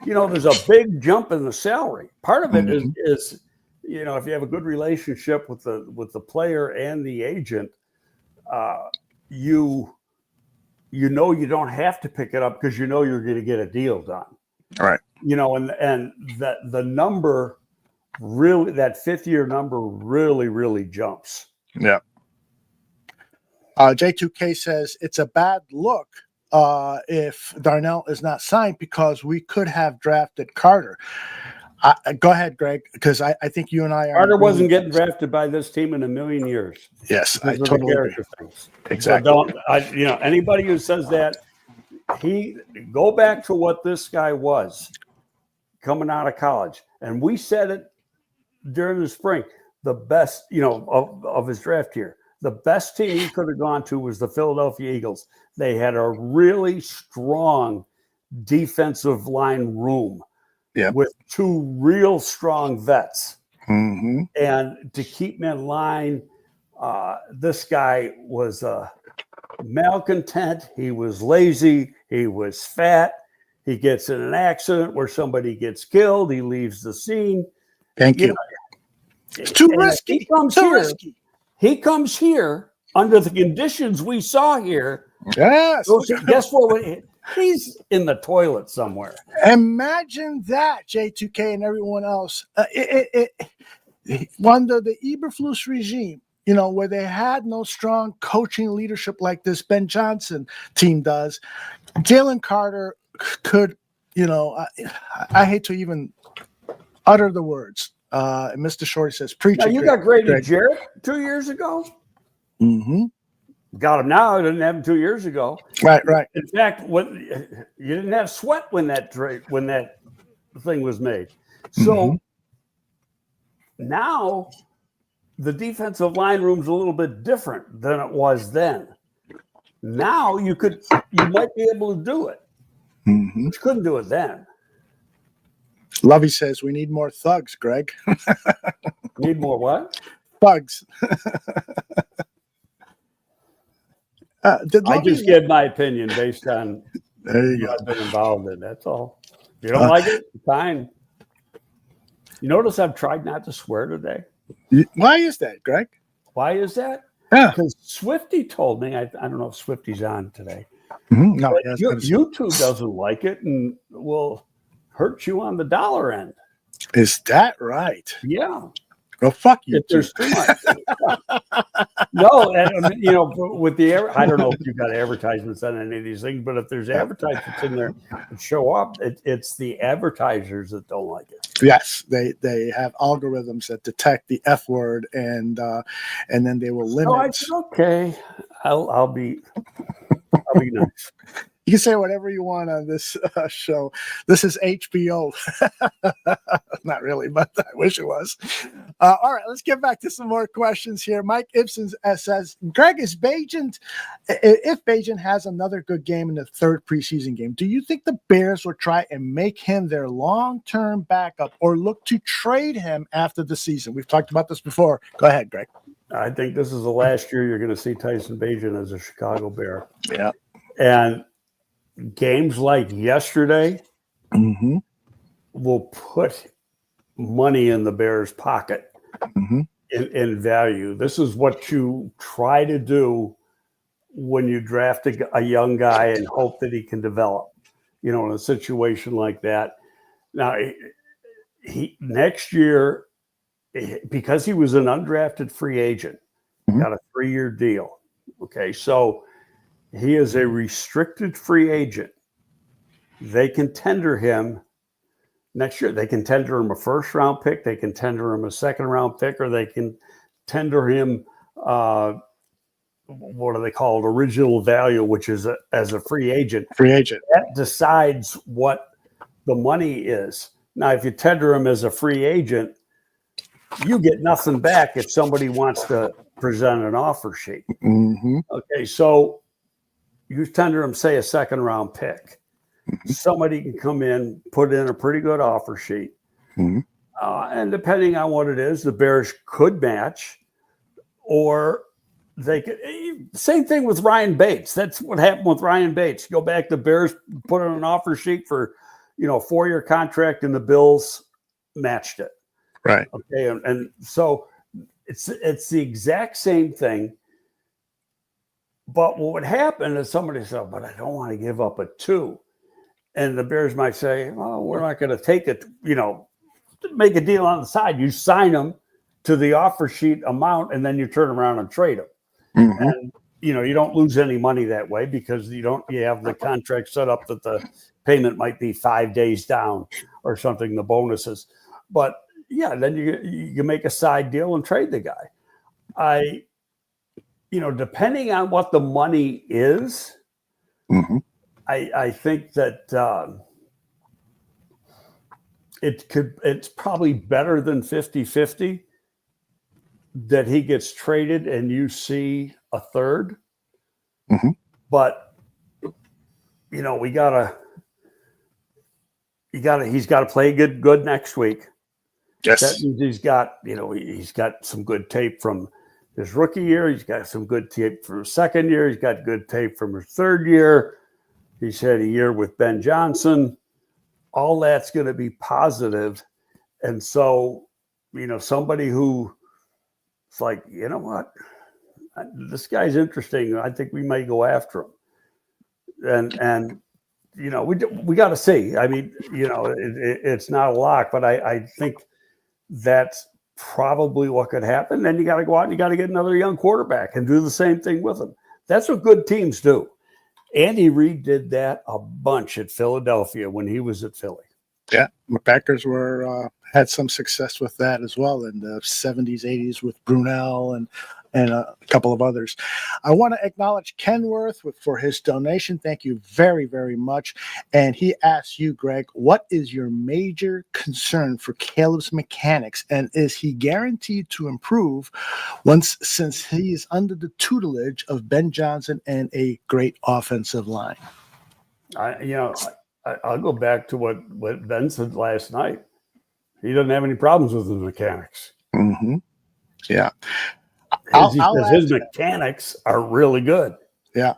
There's a big jump in the salary. Part of it is if you have a good relationship with the player and the agent, you don't have to pick it up because you're going to get a deal done. All right. And that the number really, that fifth year number really, really jumps. Yeah. J2K says it's a bad look if Darnell is not signed because we could have drafted Carter. Go ahead, Greg, because I think you and I are. Carter wasn't getting drafted by this team in a million years. Yes, I totally agree. Exactly. So anybody who says that, go back to what this guy was coming out of college, and we said it during the spring. The best, of his draft year, the best team he could have gone to was the Philadelphia Eagles. They had a really strong defensive line room. Yeah, with two real strong vets. Mm-hmm. And to keep him in line, this guy was malcontent. He was lazy. He was fat. He gets in an accident where somebody gets killed. He leaves the scene. Thank you. It's too risky. He comes here under the conditions we saw here. Yes. So guess what? He's in the toilet somewhere. Imagine that, J2K and everyone else. Under the Eberflus regime, where they had no strong coaching leadership like this Ben Johnson team does, Jalen Carter could, I hate to even utter the words. Mr. Shorty says, preach it. You got Grady Jarrett 2 years ago? Mm-hmm. Got him now. I didn't have him 2 years ago. Right. In fact, you didn't have Sweat when that thing was made. So now the defensive line room's a little bit different than it was then. Now you might be able to do it. Mm-hmm. But you couldn't do it then. Lovey says we need more thugs, Greg. Need more what? Thugs. I just give my opinion based on I've been involved in. That's all. If you don't like it, fine. You notice I've tried not to swear today. Why is that, Greg? Why is that? Yeah. Because Swifty told me, I don't know if Swifty's on today. Mm-hmm. No, YouTube doesn't like it and will hurt you on the dollar end. Is that right? Yeah. Well, fuck you. If there's too much. No, and, with the I don't know if you've got advertisements on any of these things, but if there's advertisements in there that show up, it's the advertisers that don't like it. Yes, they have algorithms that detect the F word, and then they will limit. I said, okay, I'll be nice. You can say whatever you want on this show. This is HBO. Not really, but I wish it was. All right, let's get back to some more questions here. Mike Ibsen says, Greg, if Bagent has another good game in the third preseason game, do you think the Bears will try and make him their long-term backup or look to trade him after the season? We've talked about this before. Go ahead, Greg. I think this is the last year you're going to see Tyson Bagent as a Chicago Bear. Yeah. And games like yesterday will put money in the Bears' pocket in value. This is what you try to do when you draft a young guy and hope that he can develop, in a situation like that. Now, next year, because he was an undrafted free agent, got a 3-year deal. Okay, so He is a restricted free agent. They can tender him next year. They can tender him a first-round pick. They can tender him a second-round pick, or they can tender him what do they call it? Original value, which is as a free agent. Free agent. That decides what the money is. Now, if you tender him as a free agent, you get nothing back if somebody wants to present an offer sheet. Mm-hmm. Okay, so you tender him, say, a second-round pick. Somebody can come in, put in a pretty good offer sheet. Mm-hmm. And depending on what it is, the Bears could match, or they could. Same thing with Ryan Bates. That's what happened with Ryan Bates. Go back, the Bears put in an offer sheet for, a 4-year contract, and the Bills matched it. Right. Okay, and so it's the exact same thing. But what would happen is somebody said, "But I don't want to give up a 2." And the Bears might say, "Well, we're not going to take it, make a deal on the side." You sign them to the offer sheet amount, and then you turn around and trade them. Mm-hmm. And, you don't lose any money that way, because you have the contract set up that the payment might be 5 days down or something, the bonuses. But yeah, then you make a side deal and trade the guy. Depending on what the money is, Mm-hmm. I think that it's probably better than 50-50 that he gets traded and you see a third. Mm-hmm. But he's got to play good next week. Yes. That means he's got some good tape from his rookie year. He's got some good tape from his second year. He's got good tape from his third year. He's had a year with Ben Johnson. All that's going to be positive. And so, somebody who it's like, you know what, this guy's interesting. I think we may go after him. And we got to see. I mean, it's not a lock, but I think that's probably what could happen. Then you got to go out and you got to get another young quarterback and do the same thing with him. That's what good teams do. Andy Reid did that a bunch at Philadelphia when he was at Philly. Yeah, the Packers had some success with that as well in the 70s, 80s with Brunel and a couple of others. I want to acknowledge Kenworth for his donation. Thank you very, very much. And he asks you, Greg, what is your major concern for Caleb's mechanics? And is he guaranteed to improve since he is under the tutelage of Ben Johnson and a great offensive line? I'll go back to what Ben said last night. He doesn't have any problems with his mechanics. Mm-hmm. Yeah. His mechanics are really good. Yeah.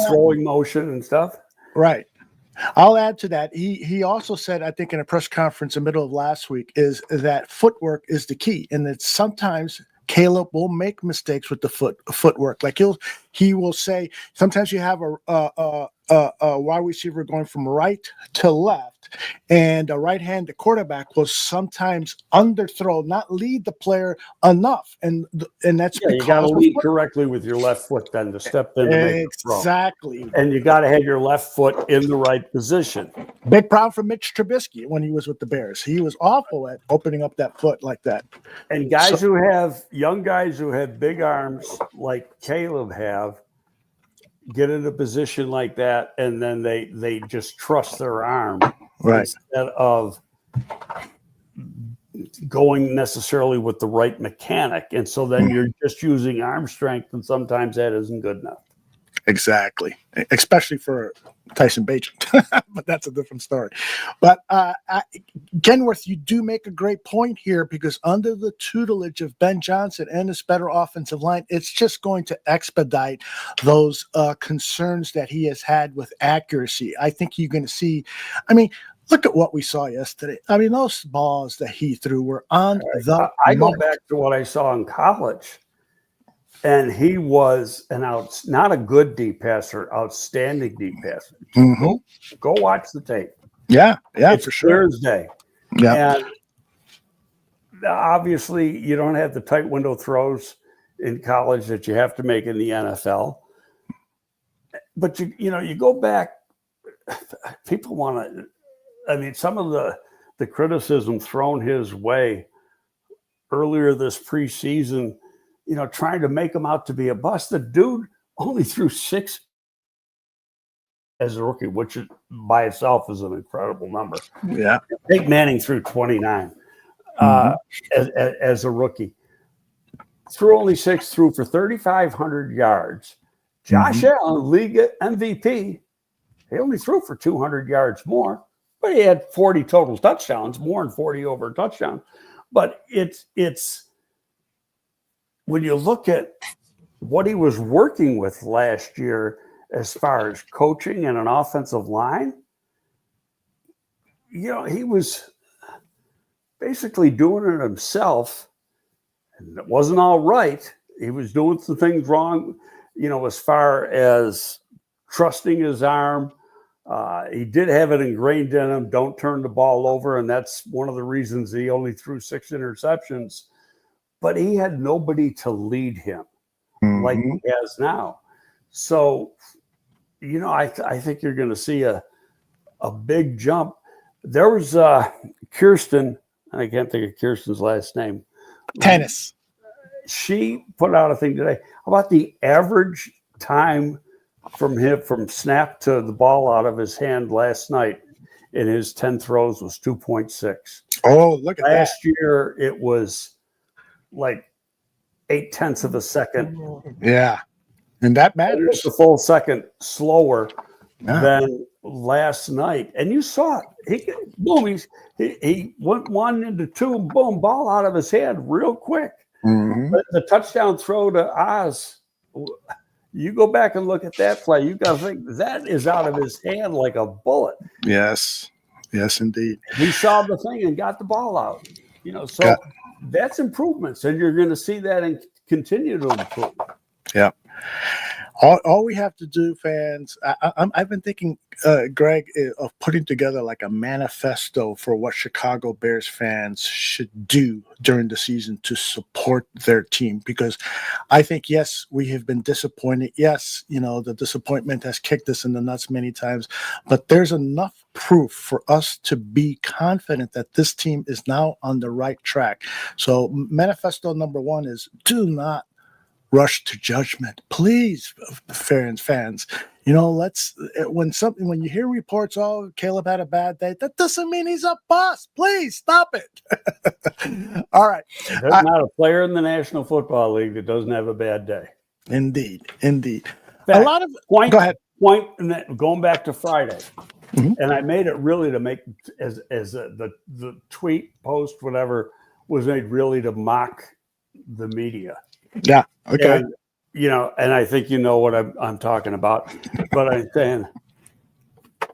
Throwing motion and stuff. Right. I'll add to that. He also said, I think in a press conference in the middle of last week, is that footwork is the key. And that sometimes Caleb will make mistakes with the footwork. Like he will say, sometimes you have a wide receiver going from right to left, and a right-handed quarterback will sometimes underthrow, not lead the player enough, and that's because you got to lead correctly with your left foot then to step in to make the throw. Exactly. And you got to have your left foot in the right position. Big problem for Mitch Trubisky when he was with the Bears. He was awful at opening up that foot like that. And young guys who have big arms like Caleb have, get in a position like that, and then they just trust their arm, right, instead of going necessarily with the right mechanic. And so then you're just using arm strength, and sometimes that isn't good enough. Exactly, especially for Tyson Bagent, but that's a different story. But Kenworth, you do make a great point here, because under the tutelage of Ben Johnson and his better offensive line, it's just going to expedite those concerns that he has had with accuracy. I think you're going to see, look at what we saw yesterday. Those balls that he threw were on the I go back to what I saw in college. And he was not a good deep passer, outstanding deep passer. Mm-hmm. Go watch the tape. Yeah, it's for sure. Thursday. Yeah. And obviously, you don't have the tight window throws in college that you have to make in the NFL. but you go back, people want to, I mean, some of the criticism thrown his way earlier this preseason, trying to make him out to be a bust. The dude only threw 6 as a rookie, which by itself is an incredible number. Yeah. Peyton Manning threw 29 as a rookie. Threw only 6, threw for 3,500 yards. Josh Allen, league MVP, he only threw for 200 yards more, but he had 40 total touchdowns, more than 40 over a touchdown. But it's when you look at what he was working with last year as far as coaching and an offensive line, he was basically doing it himself. And it wasn't all right. He was doing some things wrong, as far as trusting his arm. He did have it ingrained in him, don't turn the ball over, and that's one of the reasons he only threw 6 interceptions. But he had nobody to lead him like he has now. So, I think you're going to see a big jump. There was Kirsten, I can't think of Kirsten's last name. Tennis. She put out a thing today about the average time from snap to the ball out of his hand last night in his 10 throws was 2.6. Oh, look at that. Last year, it was like 0.8 of a second. Yeah. And that matters. It's a full second slower than last night. And you saw it. He went 1 into 2, boom, ball out of his hand real quick. The touchdown throw to Oz, you go back and look at that play, you got to think that is out of his hand like a bullet. Yes. Yes, indeed. He saw the thing and got the ball out. So that's improvements, and you're going to see that and continue to improve. Yeah. All we have to do, fans, I've been thinking, Greg, of putting together like a manifesto for what Chicago Bears fans should do during the season to support their team. Because I think, yes, we have been disappointed. Yes, the disappointment has kicked us in the nuts many times. But there's enough proof for us to be confident that this team is now on the right track. So manifesto number 1 is do not rush to judgment, please, fans. When you hear reports, oh, Caleb had a bad day, that doesn't mean he's a bust. Please stop it. All right. There's not a player in the National Football League that doesn't have a bad day. Indeed. Fact, a lot of go ahead. Going back to Friday, and I made it really to make as the tweet, post, whatever was made really to mock the media. Yeah. Okay. And, and I think what I'm talking about. But I'm saying,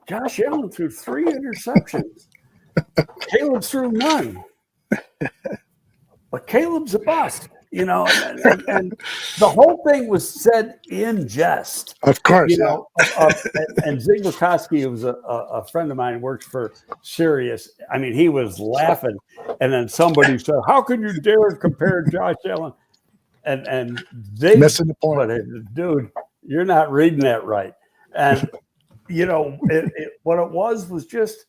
Josh Allen threw 3 interceptions. Caleb threw none. But Caleb's a bust, and the whole thing was said in jest. Of course. And Zig Lukoski, who was a friend of mine, works for Sirius. I mean, he was laughing. And then somebody said, how can you dare compare Josh Allen? And they missing the point. Dude, you're not reading that right. And what it was just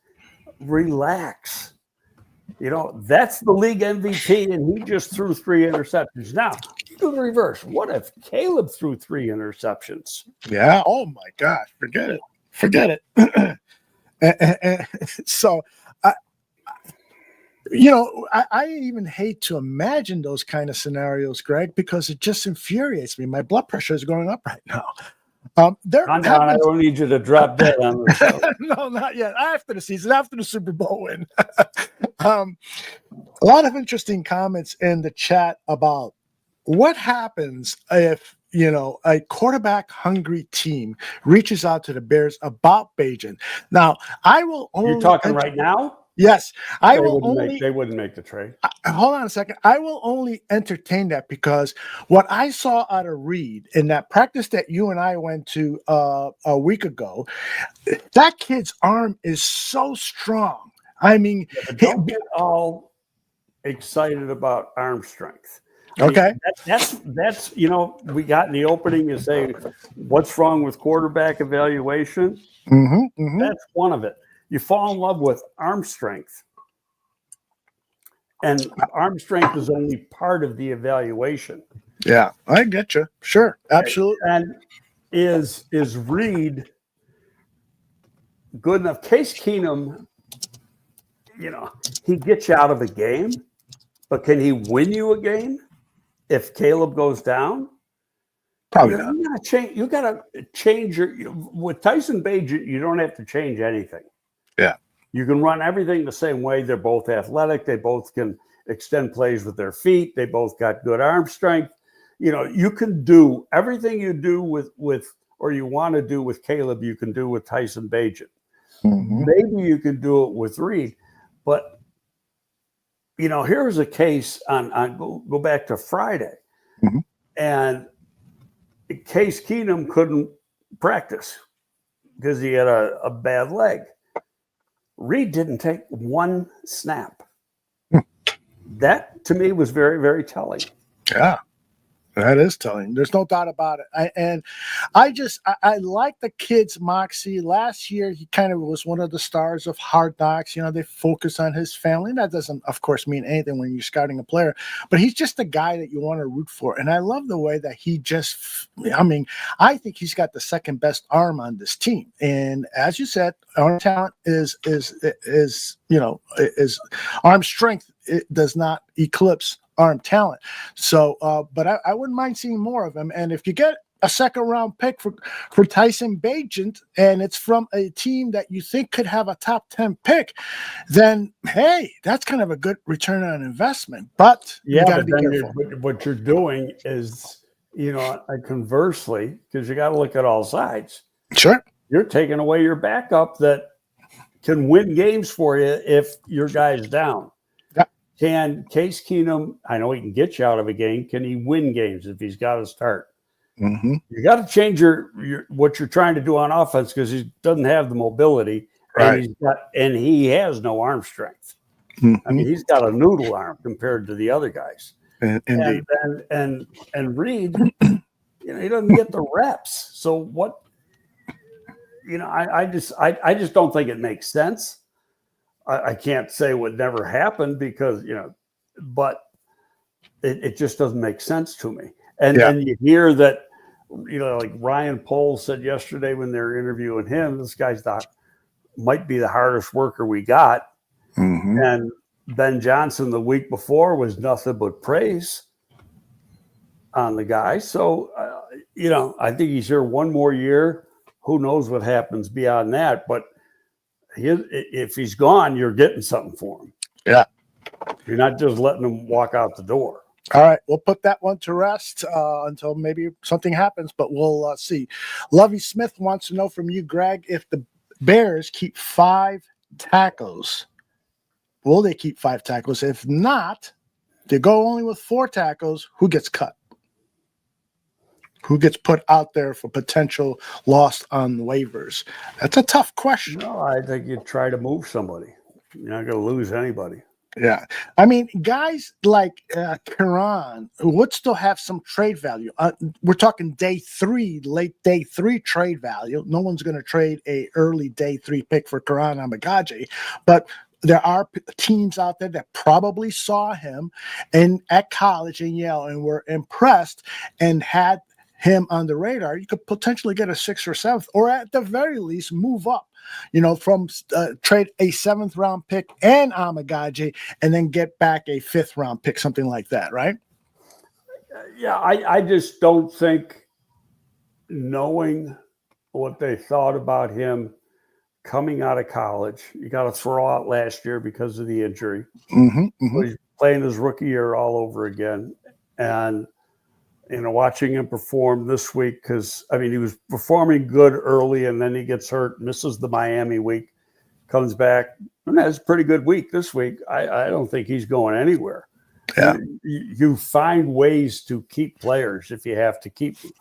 relax. That's the league MVP, and he just threw 3 interceptions. Now, do the reverse. What if Caleb threw 3 interceptions? Yeah. Oh my gosh. Forget it. So I even hate to imagine those kind of scenarios, Greg, because it just infuriates me. My blood pressure is going up right now. I don't need you to drop dead on the show. No, not yet. After the season, after the Super Bowl win. A lot of interesting comments in the chat about what happens if a quarterback-hungry team reaches out to the Bears about Bagent. Now, I will only. You're talking right now? Yes, they wouldn't make the trade. Hold on a second. I will only entertain that because what I saw out of Reed in that practice that you and I went to a week ago, that kid's arm is so strong. I mean, don't get all excited about arm strength. Okay. That's we got in the opening to say what's wrong with quarterback evaluation. That's one of it. You fall in love with arm strength, and arm strength is only part of the evaluation. Yeah, I get you. Sure, absolutely. And is Reed good enough? Case Keenum, he gets you out of a game, but can he win you a game if Caleb goes down? Probably not. You gotta change with Tyson Bagent, you don't have to change anything. Yeah. You can run everything the same way. They're both athletic. They both can extend plays with their feet. They both got good arm strength. You can do everything you do with or you want to do with Caleb, you can do with Tyson Bagent. Maybe you can do it with Reed, but here's a case on go back to Friday, and Case Keenum couldn't practice because he had a bad leg. Reed didn't take one snap. That to me was very, very telling. Yeah. That is telling. There's no doubt about it. I like the kid's moxie. Last year, he kind of was one of the stars of Hard Knocks. They focus on his family. That doesn't, of course, mean anything when you're scouting a player, but he's just the guy that you want to root for. And I love the way that I think he's got the second best arm on this team. And as you said, arm talent is arm strength. It does not eclipse arm talent. So, but I wouldn't mind seeing more of him. And if you get a second round pick for Tyson Bagent, and it's from a team that you think could have a top 10 pick, then hey, that's kind of a good return on investment. But you got to be careful. What you're doing is, conversely, because you got to look at all sides. Sure. You're taking away your backup that can win games for you if your guy's down. Can Case Keenum, I know he can get you out of a game. Can he win games if he's got to start? You got to change your what you're trying to do on offense because he doesn't have the mobility, right? And he has no arm strength. I mean, he's got a noodle arm compared to the other guys. Indeed. And Reed, he doesn't get the reps. So what? I just don't think it makes sense. I can't say it would never happen because, but it just doesn't make sense to me. And you hear that, like Ryan Poles said yesterday when they were interviewing him, this guy's might be the hardest worker we got. And Ben Johnson the week before was nothing but praise on the guy. So, I think he's here one more year. Who knows what happens beyond that? But if he's gone, you're getting something for him. Yeah. You're not just letting him walk out the door. All right. We'll put that one to rest until maybe something happens, but we'll see. Lovey Smith wants to know from you, Greg, if the Bears keep 5 tackles, will they keep 5 tackles? If not, they go only with 4 tackles, who gets cut? Who gets put out there for potential loss on waivers? That's a tough question. No, I think you try to move somebody. You're not going to lose anybody. Yeah. I mean, guys like Karan would still have some trade value. We're talking late day 3 trade value. No one's going to trade a early day 3 pick for Karan Amagaji, but there are teams out there that probably saw him at college in Yale and were impressed and had him on the radar. You could potentially get a 6th or 7th, or at the very least move up, from trade a 7th round pick and Amagaji and then get back a 5th round pick, something like that, right? Yeah, I just don't think, knowing what they thought about him coming out of college, you got to throw out last year because of the injury. So he's playing his rookie year all over again. And watching him perform this week, because he was performing good early and then he gets hurt, misses the Miami week, comes back and has a pretty good week this week. I don't think he's going anywhere. Yeah. You find ways to keep players if you have to keep them,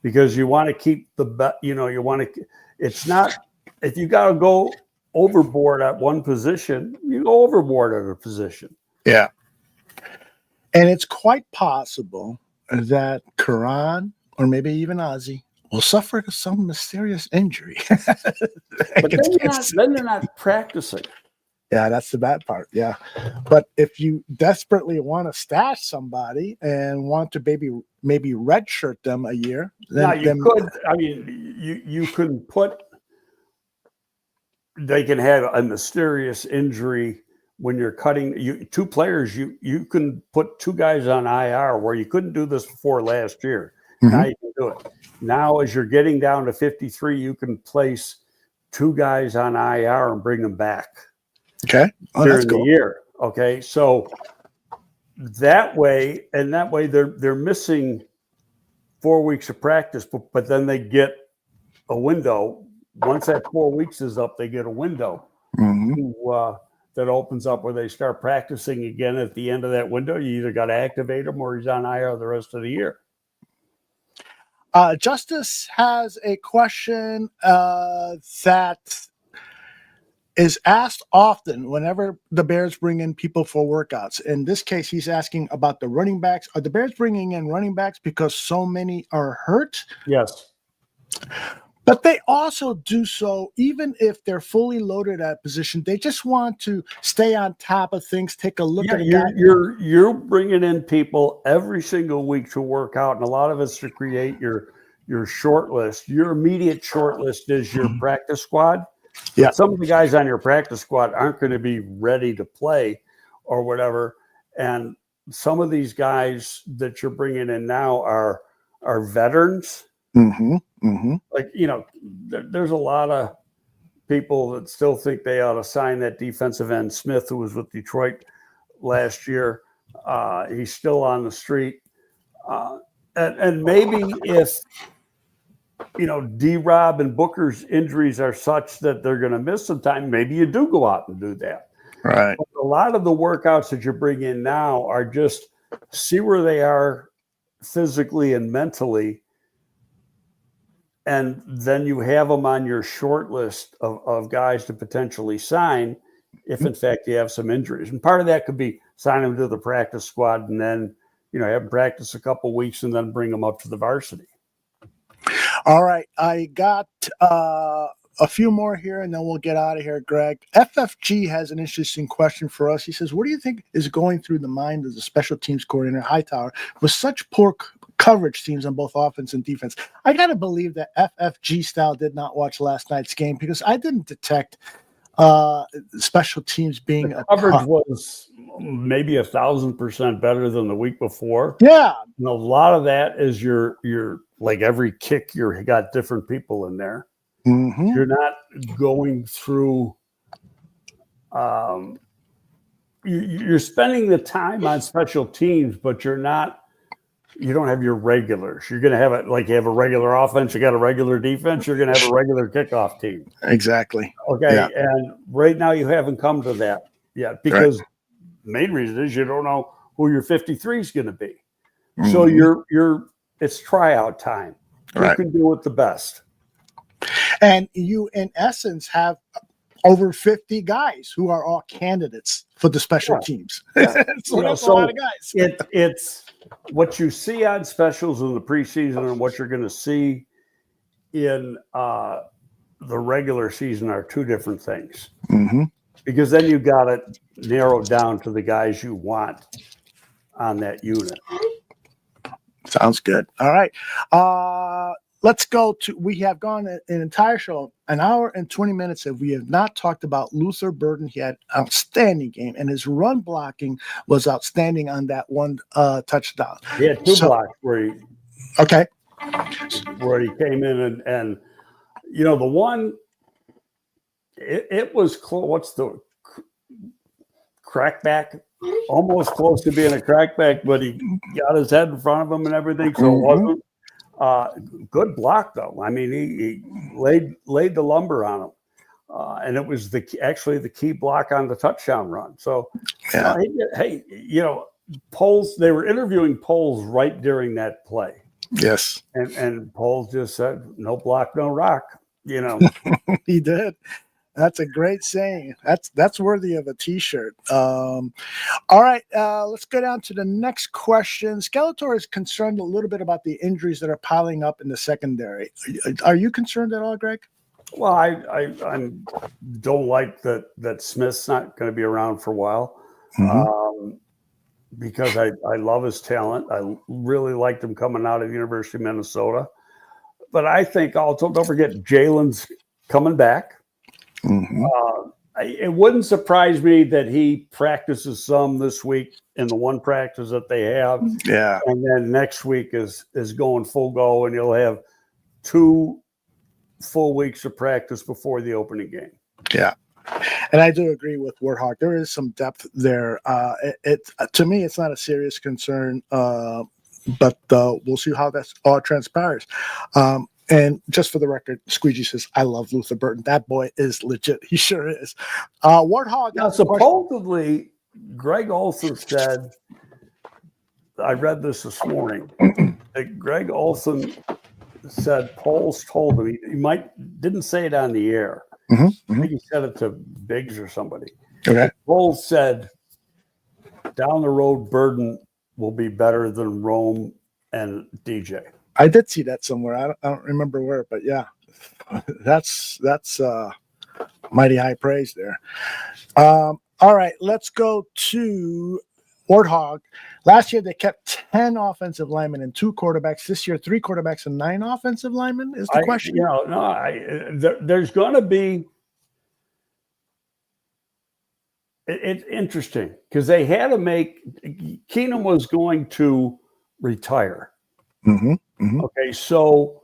because you want to keep it's not, if you got to go overboard at one position, you go overboard at a position. Yeah. And it's quite possible that Karan or maybe even Ozzy will suffer some mysterious injury. But then they're not practicing. Yeah, that's the bad part. Yeah. But if you desperately want to stash somebody and want to maybe redshirt them a year, then could. I mean, you can put. They can have a mysterious injury when you're cutting two players. You can put two guys on IR where you couldn't do this before last year. Mm-hmm. Now you can do it. Now, as you're getting down to 53, you can place two guys on IR and bring them back. Okay. Oh, during the year. Okay. So that way they're missing 4 weeks of practice, but then they get a window. Once that 4 weeks is up, they get a window that opens up where they start practicing again. At the end of that window, you either got to activate him or he's on IR the rest of the year. Justice has a question that is asked often whenever the Bears bring in people for workouts. In this case, he's asking about the running backs. Are the Bears bringing in running backs because so many are hurt? Yes. But they also do so even if they're fully loaded at position. They just want to stay on top of things, take a look at it. You're bringing in people every single week to work out, and a lot of it's to create your short list. Your immediate short list is your practice squad. Yeah, some of the guys on your practice squad aren't going to be ready to play or whatever. And some of these guys that you're bringing in now are veterans. Mm-hmm. Mm-hmm. Like, there's a lot of people that still think they ought to sign that defensive end Smith, who was with Detroit last year. He's still on the street. And maybe if D-Rob and Booker's injuries are such that they're going to miss some time, maybe you do go out and do that. Right. But a lot of the workouts that you bring in now are just see where they are physically and mentally, and then you have them on your short list of guys to potentially sign if, in fact, you have some injuries. And part of that could be sign them to the practice squad and then, have them practice a couple of weeks and then bring them up to the varsity. All right, I got a few more here, and then we'll get out of here, Greg. FFG has an interesting question for us. He says, what do you think is going through the mind of the special teams coordinator, Hightower, with such poor coverage teams on both offense and defense? I got to believe that FFG style did not watch last night's game because I didn't detect special teams being the coverage was maybe 1,000% better than the week before. Yeah. And a lot of that is your like every kick, you got different people in there. Mm-hmm. You're not going through. You're spending the time on special teams, but you're not. You don't have your regulars. You're going to have it like you have a regular offense. You got a regular defense. You're going to have a regular kickoff team. Exactly. Okay. Yeah. And right now you haven't come to that yet because the main reason is you don't know who your 53 is going to be. Mm-hmm. So it's tryout time. Who can do it the best? And you, in essence, have over 50 guys who are all candidates for the special teams. Yeah. So that's a lot of guys. It's what you see on specials in the preseason and what you're going to see in the regular season are two different things. Mm-hmm. Because then you got it narrowed down to the guys you want on that unit. Sounds good. All right. Let's go to, we have gone an entire show, an hour and 20 minutes, and we have not talked about Luther Burden. He had an outstanding game, and his run blocking was outstanding on that one touchdown. He had two blocks where he came in and the one, it was close. What's the crackback? Almost close to being a crackback, but he got his head in front of him and everything, so it wasn't. Good block though. I mean, he laid the lumber on him, and it was the key block on the touchdown run. So, Poles. They were interviewing Poles right during that play. Yes, and Poles just said, "No block, no rock." He did. That's a great saying. That's worthy of a T-shirt. All right, let's go down to the next question. Skeletor is concerned a little bit about the injuries that are piling up in the secondary. Are you concerned at all, Greg? Well, I don't like that Smith's not going to be around for a while, because I love his talent. I really liked him coming out of the University of Minnesota. But I think also, don't forget, Jalen's coming back. It wouldn't surprise me that he practices some this week in the one practice that they have. Yeah. And then next week is going full go, and you'll have 2 full weeks of practice before the opening game. Yeah. And I do agree with Warhawk. There is some depth there. To me, it's not a serious concern, but we'll see how that all transpires. And just for the record, Squeegee says, I love Luther Burton. That boy is legit. He sure is. Warthog. Now, supposedly, Greg Olson said, I read this morning, that Greg Olson said Poles told him, he didn't say it on the air. I think he said it to Biggs or somebody. Okay. Poles said, down the road, Burton will be better than Rome and DJ. I did see that somewhere. I don't remember where, but yeah, that's mighty high praise there. All right, let's go to Warthog. Last year they kept 10 offensive linemen and 2 quarterbacks. This year, 3 quarterbacks and 9 offensive linemen is the question. There's going to be. It's interesting because they had to make. Keenum was going to retire. Okay, so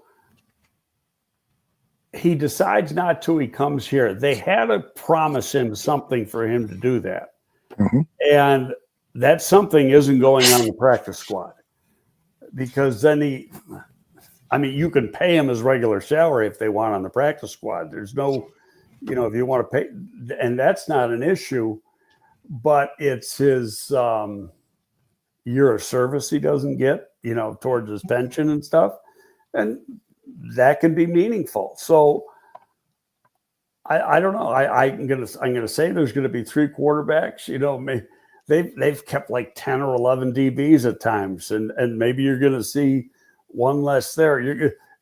he decides not to. He comes here. They had to promise him something for him to do that. And that something isn't going on the practice squad, because then you can pay him his regular salary if they want on the practice squad. There's no, if you want to pay, and that's not an issue, but it's his year of service he doesn't get, towards his pension and stuff. And that can be meaningful. So I don't know. I'm gonna say there's gonna be 3 quarterbacks. They've kept like 10 or 11 DBs at times, and maybe you're gonna see one less there.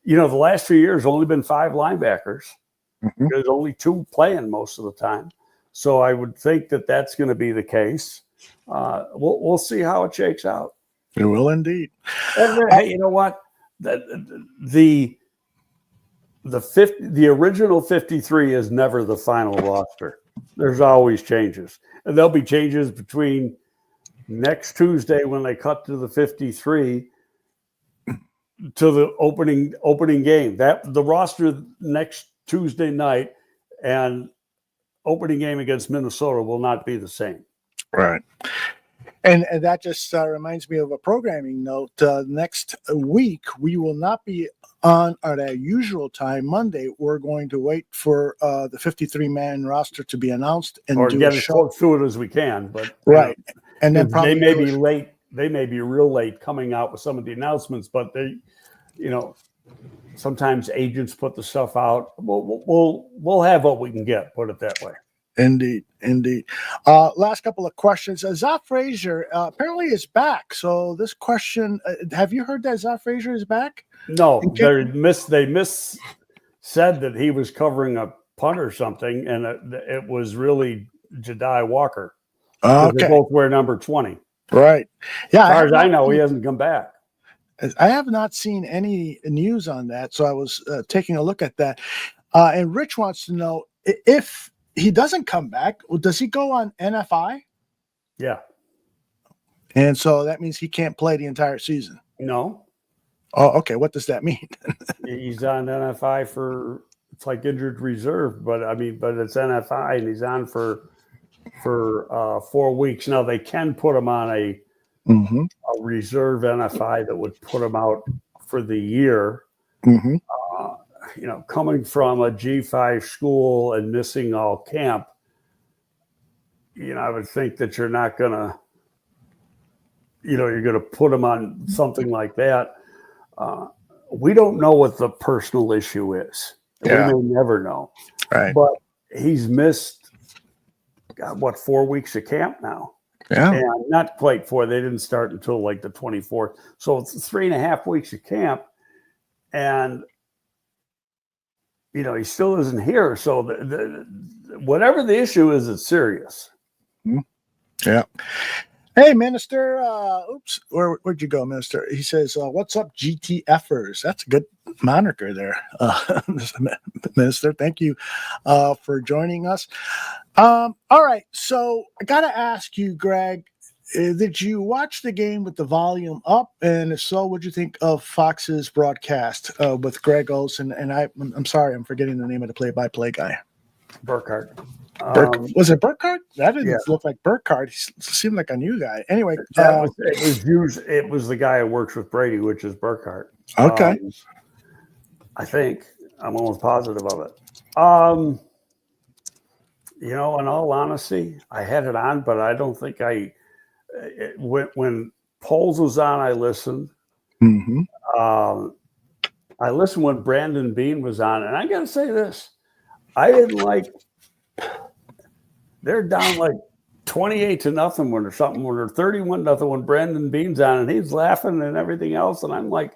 The last few years only been 5 linebackers. There's only 2 playing most of the time. So I would think that that's going to be the case. We'll see how it shakes out. It will indeed. And hey, you know what? The original 53 is never the final roster. There's always changes, and there'll be changes between next Tuesday when they cut to the 53 to the opening game. That the roster next Tuesday night and opening game against Minnesota will not be the same. Right. And that just reminds me of a programming note. Next week, we will not be on at our usual time, Monday. We're going to wait for the 53-man roster to be announced and or do get a as show. close to it as we can. But right. And then probably they may be late. They may be real late coming out with some of the announcements, but they, sometimes agents put the stuff out. We'll have what we can get, put it that way. Indeed. Last couple of questions. Zaf Frazier apparently is back. So this question, have you heard that Zaf Frazier is back? No, they said that he was covering a punt or something, and it was really Jedi Walker. Okay. They both wear number 20. Right. Yeah. As far as I know, he hasn't come back. I have not seen any news on that, so I was taking a look at that. And Rich wants to know if he doesn't come back, does he go on NFI? Yeah. And so that means he can't play the entire season. No. Oh, okay. What does that mean? He's on NFI for, it's like injured reserve, but it's NFI, and he's on for 4 weeks. Now they can put him on a reserve NFI that would put him out for the year. Coming from a G5 school and missing all camp, I would think that you're not going to, you're going to put him on something like that. We don't know what the personal issue is. Yeah. We may never know. Right. But he's missed, God, 4 weeks of camp now? Yeah. And not quite 4. They didn't start until like the 24th. So it's 3.5 weeks of camp. And, he still isn't here. So whatever the issue is, it's serious. Yeah. Hey, Minister. Where'd you go, Minister? He says, what's up, GTFers? That's a good moniker there, Minister. Thank you for joining us. All right. So I got to ask you, Greg, did you watch the game with the volume up? And if so, what'd you think of Fox's broadcast with Greg Olsen? And I'm sorry, I'm forgetting the name of the play-by-play guy. Burkhardt. Was it Burkhardt? That didn't look like Burkhardt. He seemed like a new guy. Anyway, it was the guy who works with Brady, which is Burkhardt. Okay. I think I'm almost positive of it. In all honesty, I had it on, but I don't think when Poles was on, I listened. Mm-hmm. I listened when Brandon Bean was on, and I got to say this: I didn't like. They're down like 28-0 when or something, when they're 31-0 when Brandon Bean's on, and he's laughing and everything else, and I'm like,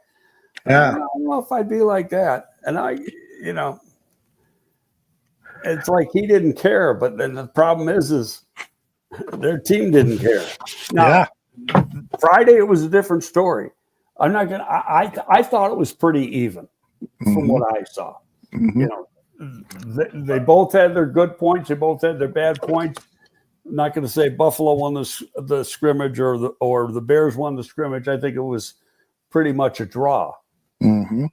I don't know if I'd be like that. And it's like he didn't care, but then the problem is their team didn't care. Now, Friday it was a different story. I'm not gonna. I thought it was pretty even from what I saw. Mm-hmm. They both had their good points. They both had their bad points. I'm not going to say Buffalo won the scrimmage or the Bears won the scrimmage. I think it was pretty much a draw. Mm-hmm.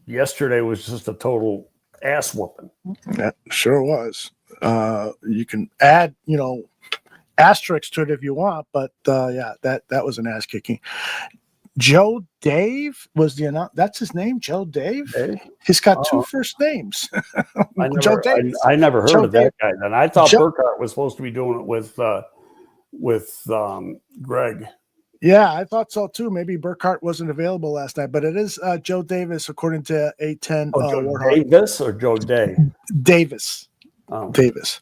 Yesterday was just a total ass whooping. That sure was. You can add, asterisks to it if you want, but that was an ass kicking. Joe Dave was that's his name, Joe Dave? He's got two first names. Joe Dave. I never heard of that guy then. I thought Burkhardt was supposed to be doing it with Greg. Yeah, I thought so too. Maybe Burkhardt wasn't available last night, but it is Joe Davis according to 810. Joe Davis or Joe Day? Davis. Oh. Davis.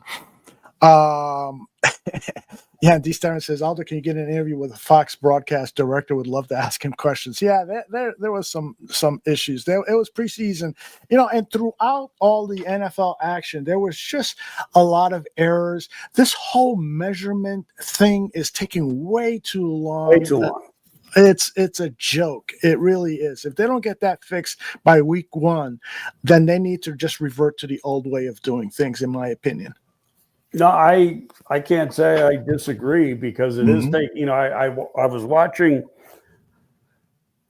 Yeah, D. Stearns says, Aldo, can you get an interview with a Fox broadcast director? Would love to ask him questions. Yeah, there was some issues. It was preseason, and throughout all the NFL action, there was just a lot of errors. This whole measurement thing is taking way too long. Way too long. It's a joke. It really is. If they don't get that fixed by week 1, then they need to just revert to the old way of doing things, in my opinion. No, I can't say I disagree because it is taking. I was watching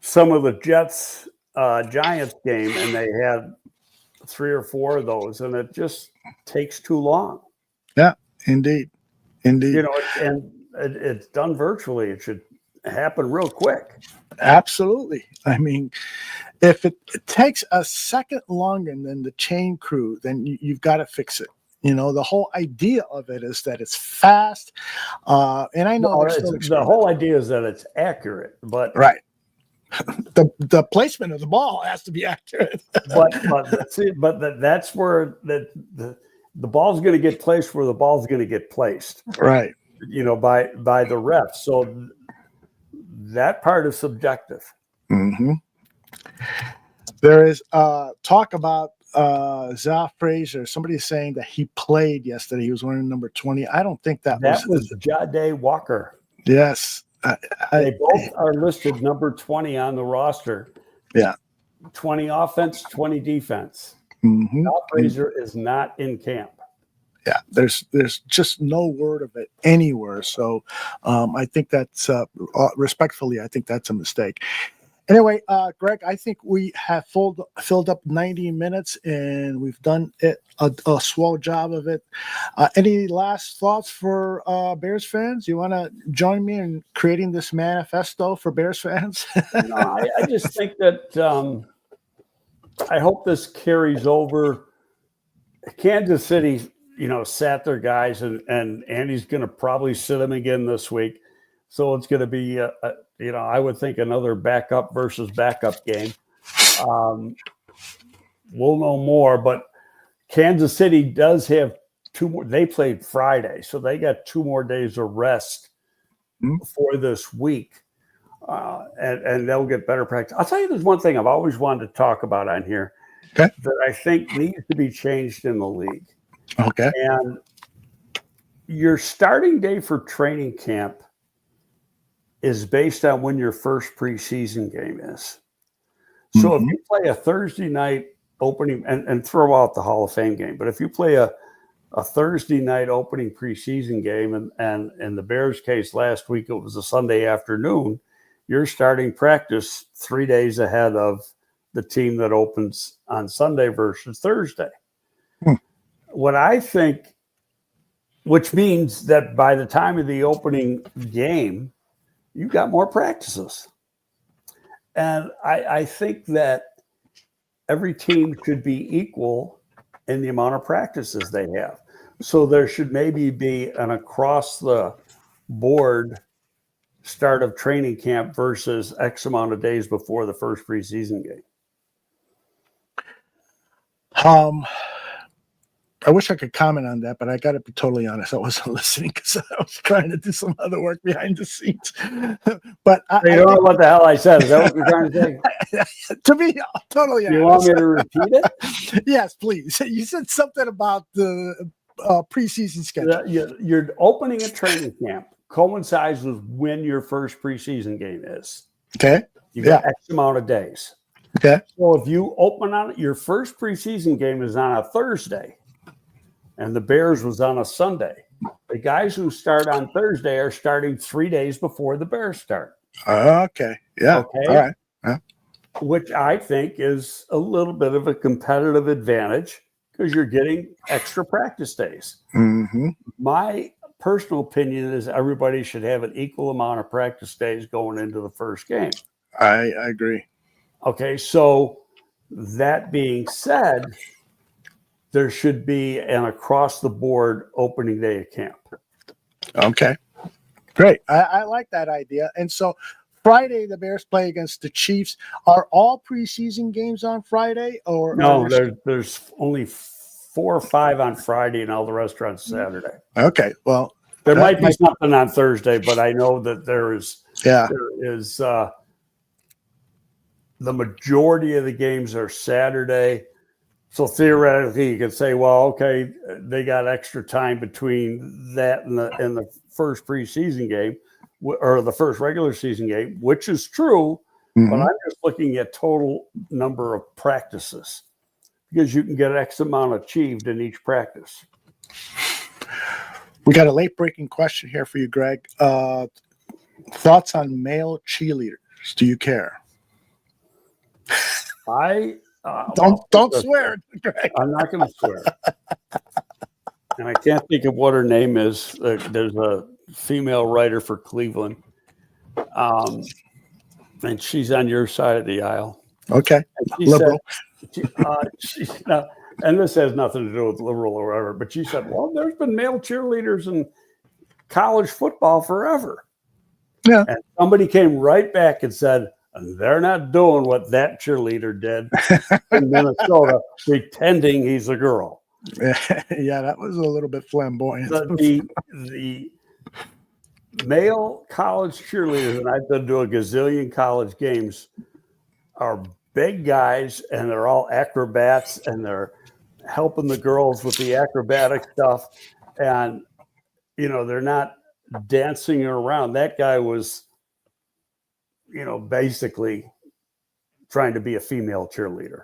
some of the Jets Giants game, and they had 3 or 4 of those, and it just takes too long. Yeah, indeed. And it's done virtually. It should happen real quick. Absolutely. I mean, if it takes a second longer than the chain crew, then you've got to fix it. The whole idea of it is that it's fast, and I know the whole idea is that it's accurate, but right. The placement of the ball has to be accurate. but that's where the ball's going to get placed where the ball's going to get placed, right? By the refs. So that part is subjective. Mm-hmm. There is talk about Zaf Frazier. Somebody's saying that he played yesterday. He was wearing number 20. I don't think that was Jade Walker. Yes. They both are listed number 20 on the roster. Yeah. 20 offense, 20 defense. Mm-hmm. Zaf Frazier is not in camp. Yeah, there's just no word of it anywhere. So I think that's respectfully, I think that's a mistake. Anyway, Greg, I think we have filled up 90 minutes, and we've done it a swell job of it. Any last thoughts for Bears fans? You want to join me in creating this manifesto for Bears fans? No, I just think that I hope this carries over. Kansas City, sat their guys, and Andy's going to probably sit them again this week. So it's going to be, I would think another backup versus backup game. We'll know more, but Kansas City does have 2 more. They played Friday, so they got 2 more days of rest for this week, and they'll get better practice. I'll tell you, there's one thing I've always wanted to talk about on here that I think needs to be changed in the league. Okay. And your starting day for training camp is based on when your first preseason game is. So if you play a Thursday night opening and throw out the Hall of Fame game, but if you play a Thursday night opening preseason game, and in the Bears case last week, it was a Sunday afternoon, you're starting practice 3 days ahead of the team that opens on Sunday versus Thursday. What I think, which means that by the time of the opening game, you've got more practices. And I think that every team should be equal in the amount of practices they have. So there should maybe be an across the board start of training camp versus X amount of days before the first preseason game. I wish I could comment on that, but I got to be totally honest. I wasn't listening because I was trying to do some other work behind the scenes. But You don't know what the hell I said. Is that what you're trying to say? To be totally honest. You want me to repeat it? Yes, please. You said something about the preseason schedule. You're opening a training camp coincides with when your first preseason game is. Okay. You got X amount of days. Okay. So if you open on it, your first preseason game is on a Thursday, and the Bears was on a Sunday. The guys who start on Thursday are starting 3 days before the Bears start. Okay. Yeah. Okay. All right. Yeah. Which I think is a little bit of a competitive advantage because you're getting extra practice days. My personal opinion is everybody should have an equal amount of practice days going into the first game. I agree. Okay. So that being said, there should be an across the board opening day of camp. Okay. Great. I like that idea. And so Friday, the Bears play against the Chiefs. Are all preseason games on Friday? Or no, there's only 4 or 5 on Friday, and all the rest are on Saturday. Okay. Well, there might be something on Thursday, but I know that there is the majority of the games are Saturday. So theoretically, you could say, well, okay, they got extra time between that and the first preseason game or the first regular season game, which is true. But I'm just looking at total number of practices because you can get X amount achieved in each practice. We got a late breaking question here for you, Greg. Thoughts on male cheerleaders? Do you care? Don't swear, Greg. I'm not going to swear. And I can't think of what her name is. There's a female writer for Cleveland. And she's on your side of the aisle. Okay. Liberal. And this has nothing to do with liberal or whatever, but she said, well, there's been male cheerleaders in college football forever. Yeah. And somebody came right back and said, they're not doing what that cheerleader did in Minnesota, pretending he's a girl. Yeah, that was a little bit flamboyant. The male college cheerleaders, and I've been to a gazillion college games, are big guys, and they're all acrobats, and they're helping the girls with the acrobatic stuff. And, they're not dancing around. That guy was basically trying to be a female cheerleader.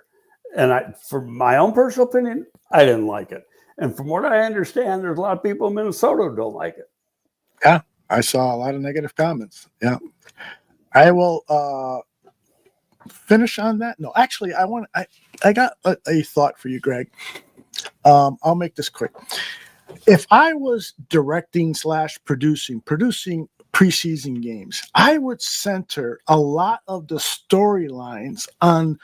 And for my own personal opinion, I didn't like it. And from what I understand, there's a lot of people in Minnesota who don't like it. Yeah, I saw a lot of negative comments. Yeah. I will finish on that. No, actually, I got a thought for you, Greg. I'll make this quick. If I was directing / producing preseason games, I would center a lot of the storylines on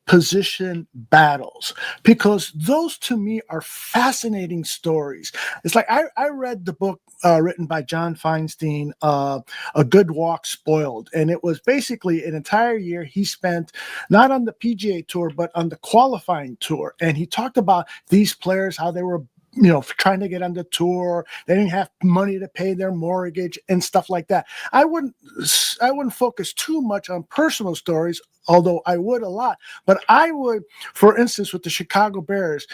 position battles, because those to me are fascinating stories. It's like I read the book written by John Feinstein, A Good Walk Spoiled, and it was basically an entire year he spent not on the PGA Tour but on the qualifying tour, and he talked about these players, how they were trying to get on the tour. They didn't have money to pay their mortgage and stuff like that. I wouldn't focus too much on personal stories, although I would a lot. But I would, for instance, with the Chicago Bears,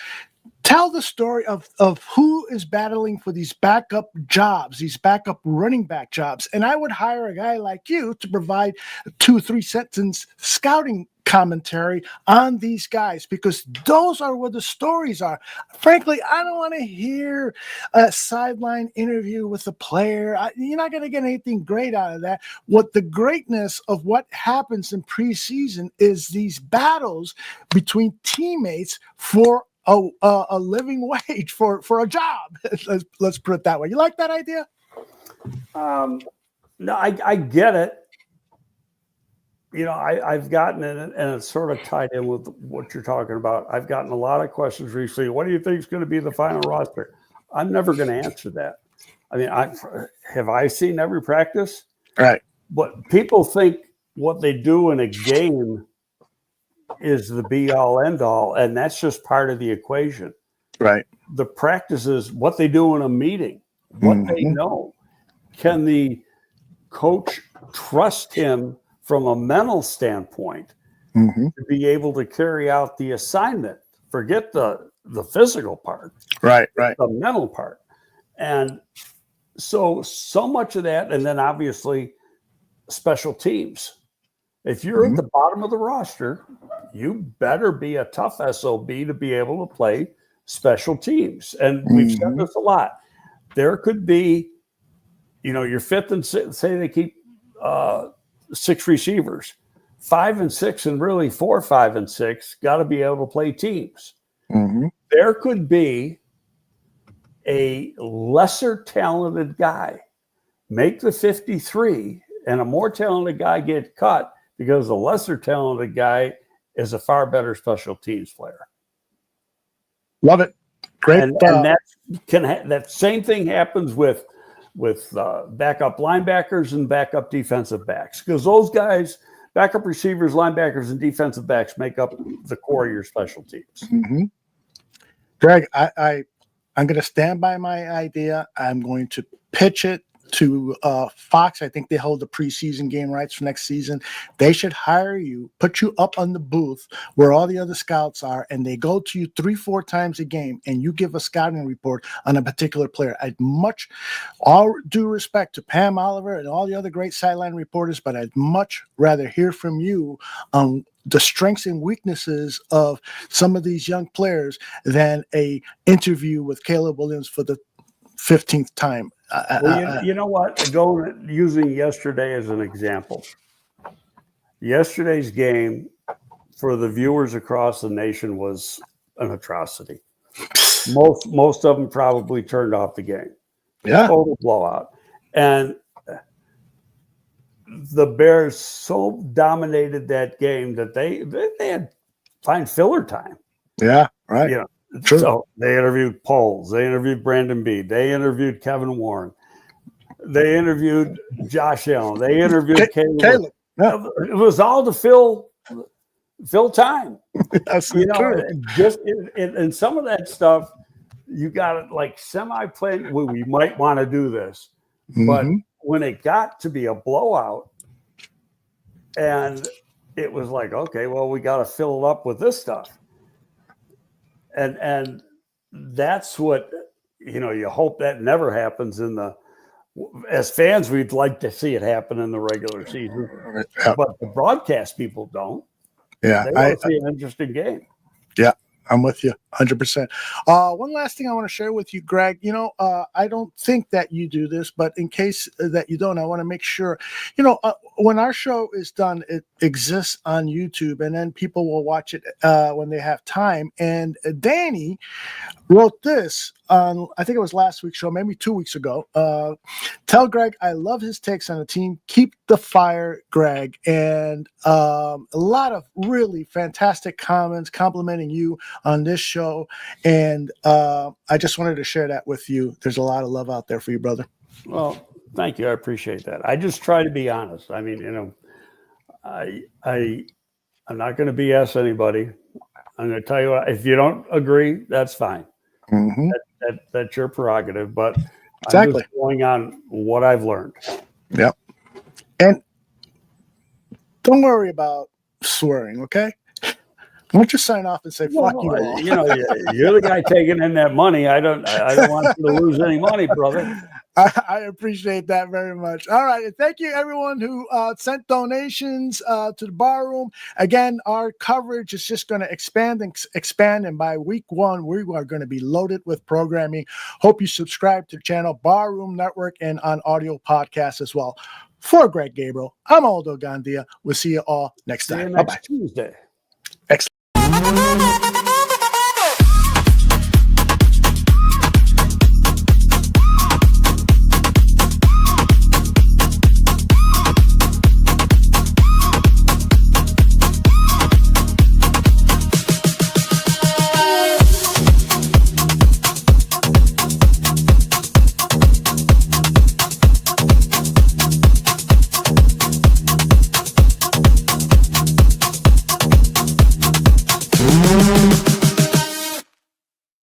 tell the story of who is battling for these backup jobs, these backup running back jobs. And I would hire a guy like you to provide 2-3 sentence scouting commentary on these guys, because those are where the stories are. Frankly, I don't want to hear a sideline interview with a player. You're not going to get anything great out of that. What the greatness of what happens in preseason is these battles between teammates for a living wage, for a job. Let's put it that way. You like that idea? No, I get it. I've gotten in it, and it's sort of tied in with what you're talking about. I've gotten a lot of questions recently. What do you think is going to be the final roster? I'm never going to answer that. I mean, have I seen every practice? Right. But people think what they do in a game is the be-all, end-all, and that's just part of the equation. Right. The practice is what they do in a meeting, what they know. Can the coach trust him from a mental standpoint to be able to carry out the assignment? Forget the physical part. Right. The mental part. And so much of that, and then obviously special teams. If you're at the bottom of the roster, you better be a tough SOB to be able to play special teams. And we've said this a lot. There could be, your fifth and sixth, say they keep 6 receivers, 5 and 6, and really 4, 5, and 6 got to be able to play teams. There could be a lesser talented guy make the 53 and a more talented guy get cut because the lesser talented guy is a far better special teams player. Love it. Great. And that same thing happens with backup linebackers and backup defensive backs, because those guys, backup receivers, linebackers, and defensive backs make up the core of your special teams. Greg, I'm going to stand by my idea. I'm going to pitch it to Fox. I think they hold the preseason game rights for next season. They should hire you, put you up on the booth where all the other scouts are, and they go to you 3-4 times a game, and you give a scouting report on a particular player. All due respect to Pam Oliver and all the other great sideline reporters, but I'd much rather hear from you on the strengths and weaknesses of some of these young players than a interview with Caleb Williams for the 15th time. Well, you know what? Using yesterday as an example. Yesterday's game for the viewers across the nation was an atrocity. Most of them probably turned off the game. Yeah. Total blowout. And the Bears so dominated that game that they had fine filler time. Yeah, right. True. So they interviewed Poles. They interviewed Brandon Bead. They interviewed Kevin Warren. They interviewed Josh Allen. They interviewed Caleb. Yeah. It was all to fill time. That's true. And some of that stuff, you got it like semi-play. Well, we might want to do this, but when it got to be a blowout, and it was like, okay, well, we got to fill it up with this stuff. And that's what, you hope that never happens as fans, we'd like to see it happen in the regular season, but the broadcast people don't. Yeah. They want to see an interesting game. Yeah, I'm with you. 100%. One last thing I want to share with you, Greg. I don't think that you do this, but in case that you don't, I want to make sure, when our show is done, it exists on YouTube, and then people will watch it when they have time. And Danny wrote this on, I think it was last week's show, maybe 2 weeks ago. Tell Greg I love his takes on the team. Keep the fire, Greg. And a lot of really fantastic comments complimenting you on this show. And I just wanted to share that with you. There's a lot of love out there for you, brother. Well, thank you. I appreciate that. I just try to be honest. I mean, I'm not going to BS anybody. I'm going to tell you what, if you don't agree, that's fine. Mm-hmm. That's your prerogative. But Exactly. I'm just going on what I've learned. Yep. And don't worry about swearing, okay? Why don't you sign off and say, fuck you all? You're the guy taking in that money. I don't want you to lose any money, brother. I appreciate that very much. All right. And thank you, everyone who sent donations to the bar room. Again, our coverage is just going to expand. And by week 1, we are going to be loaded with programming. Hope you subscribe to the channel, Bar Room Network, and on audio podcasts as well. For Greg Gabriel, I'm Aldo Gandia. We'll see you all next time. See you next Tuesday. Excellent.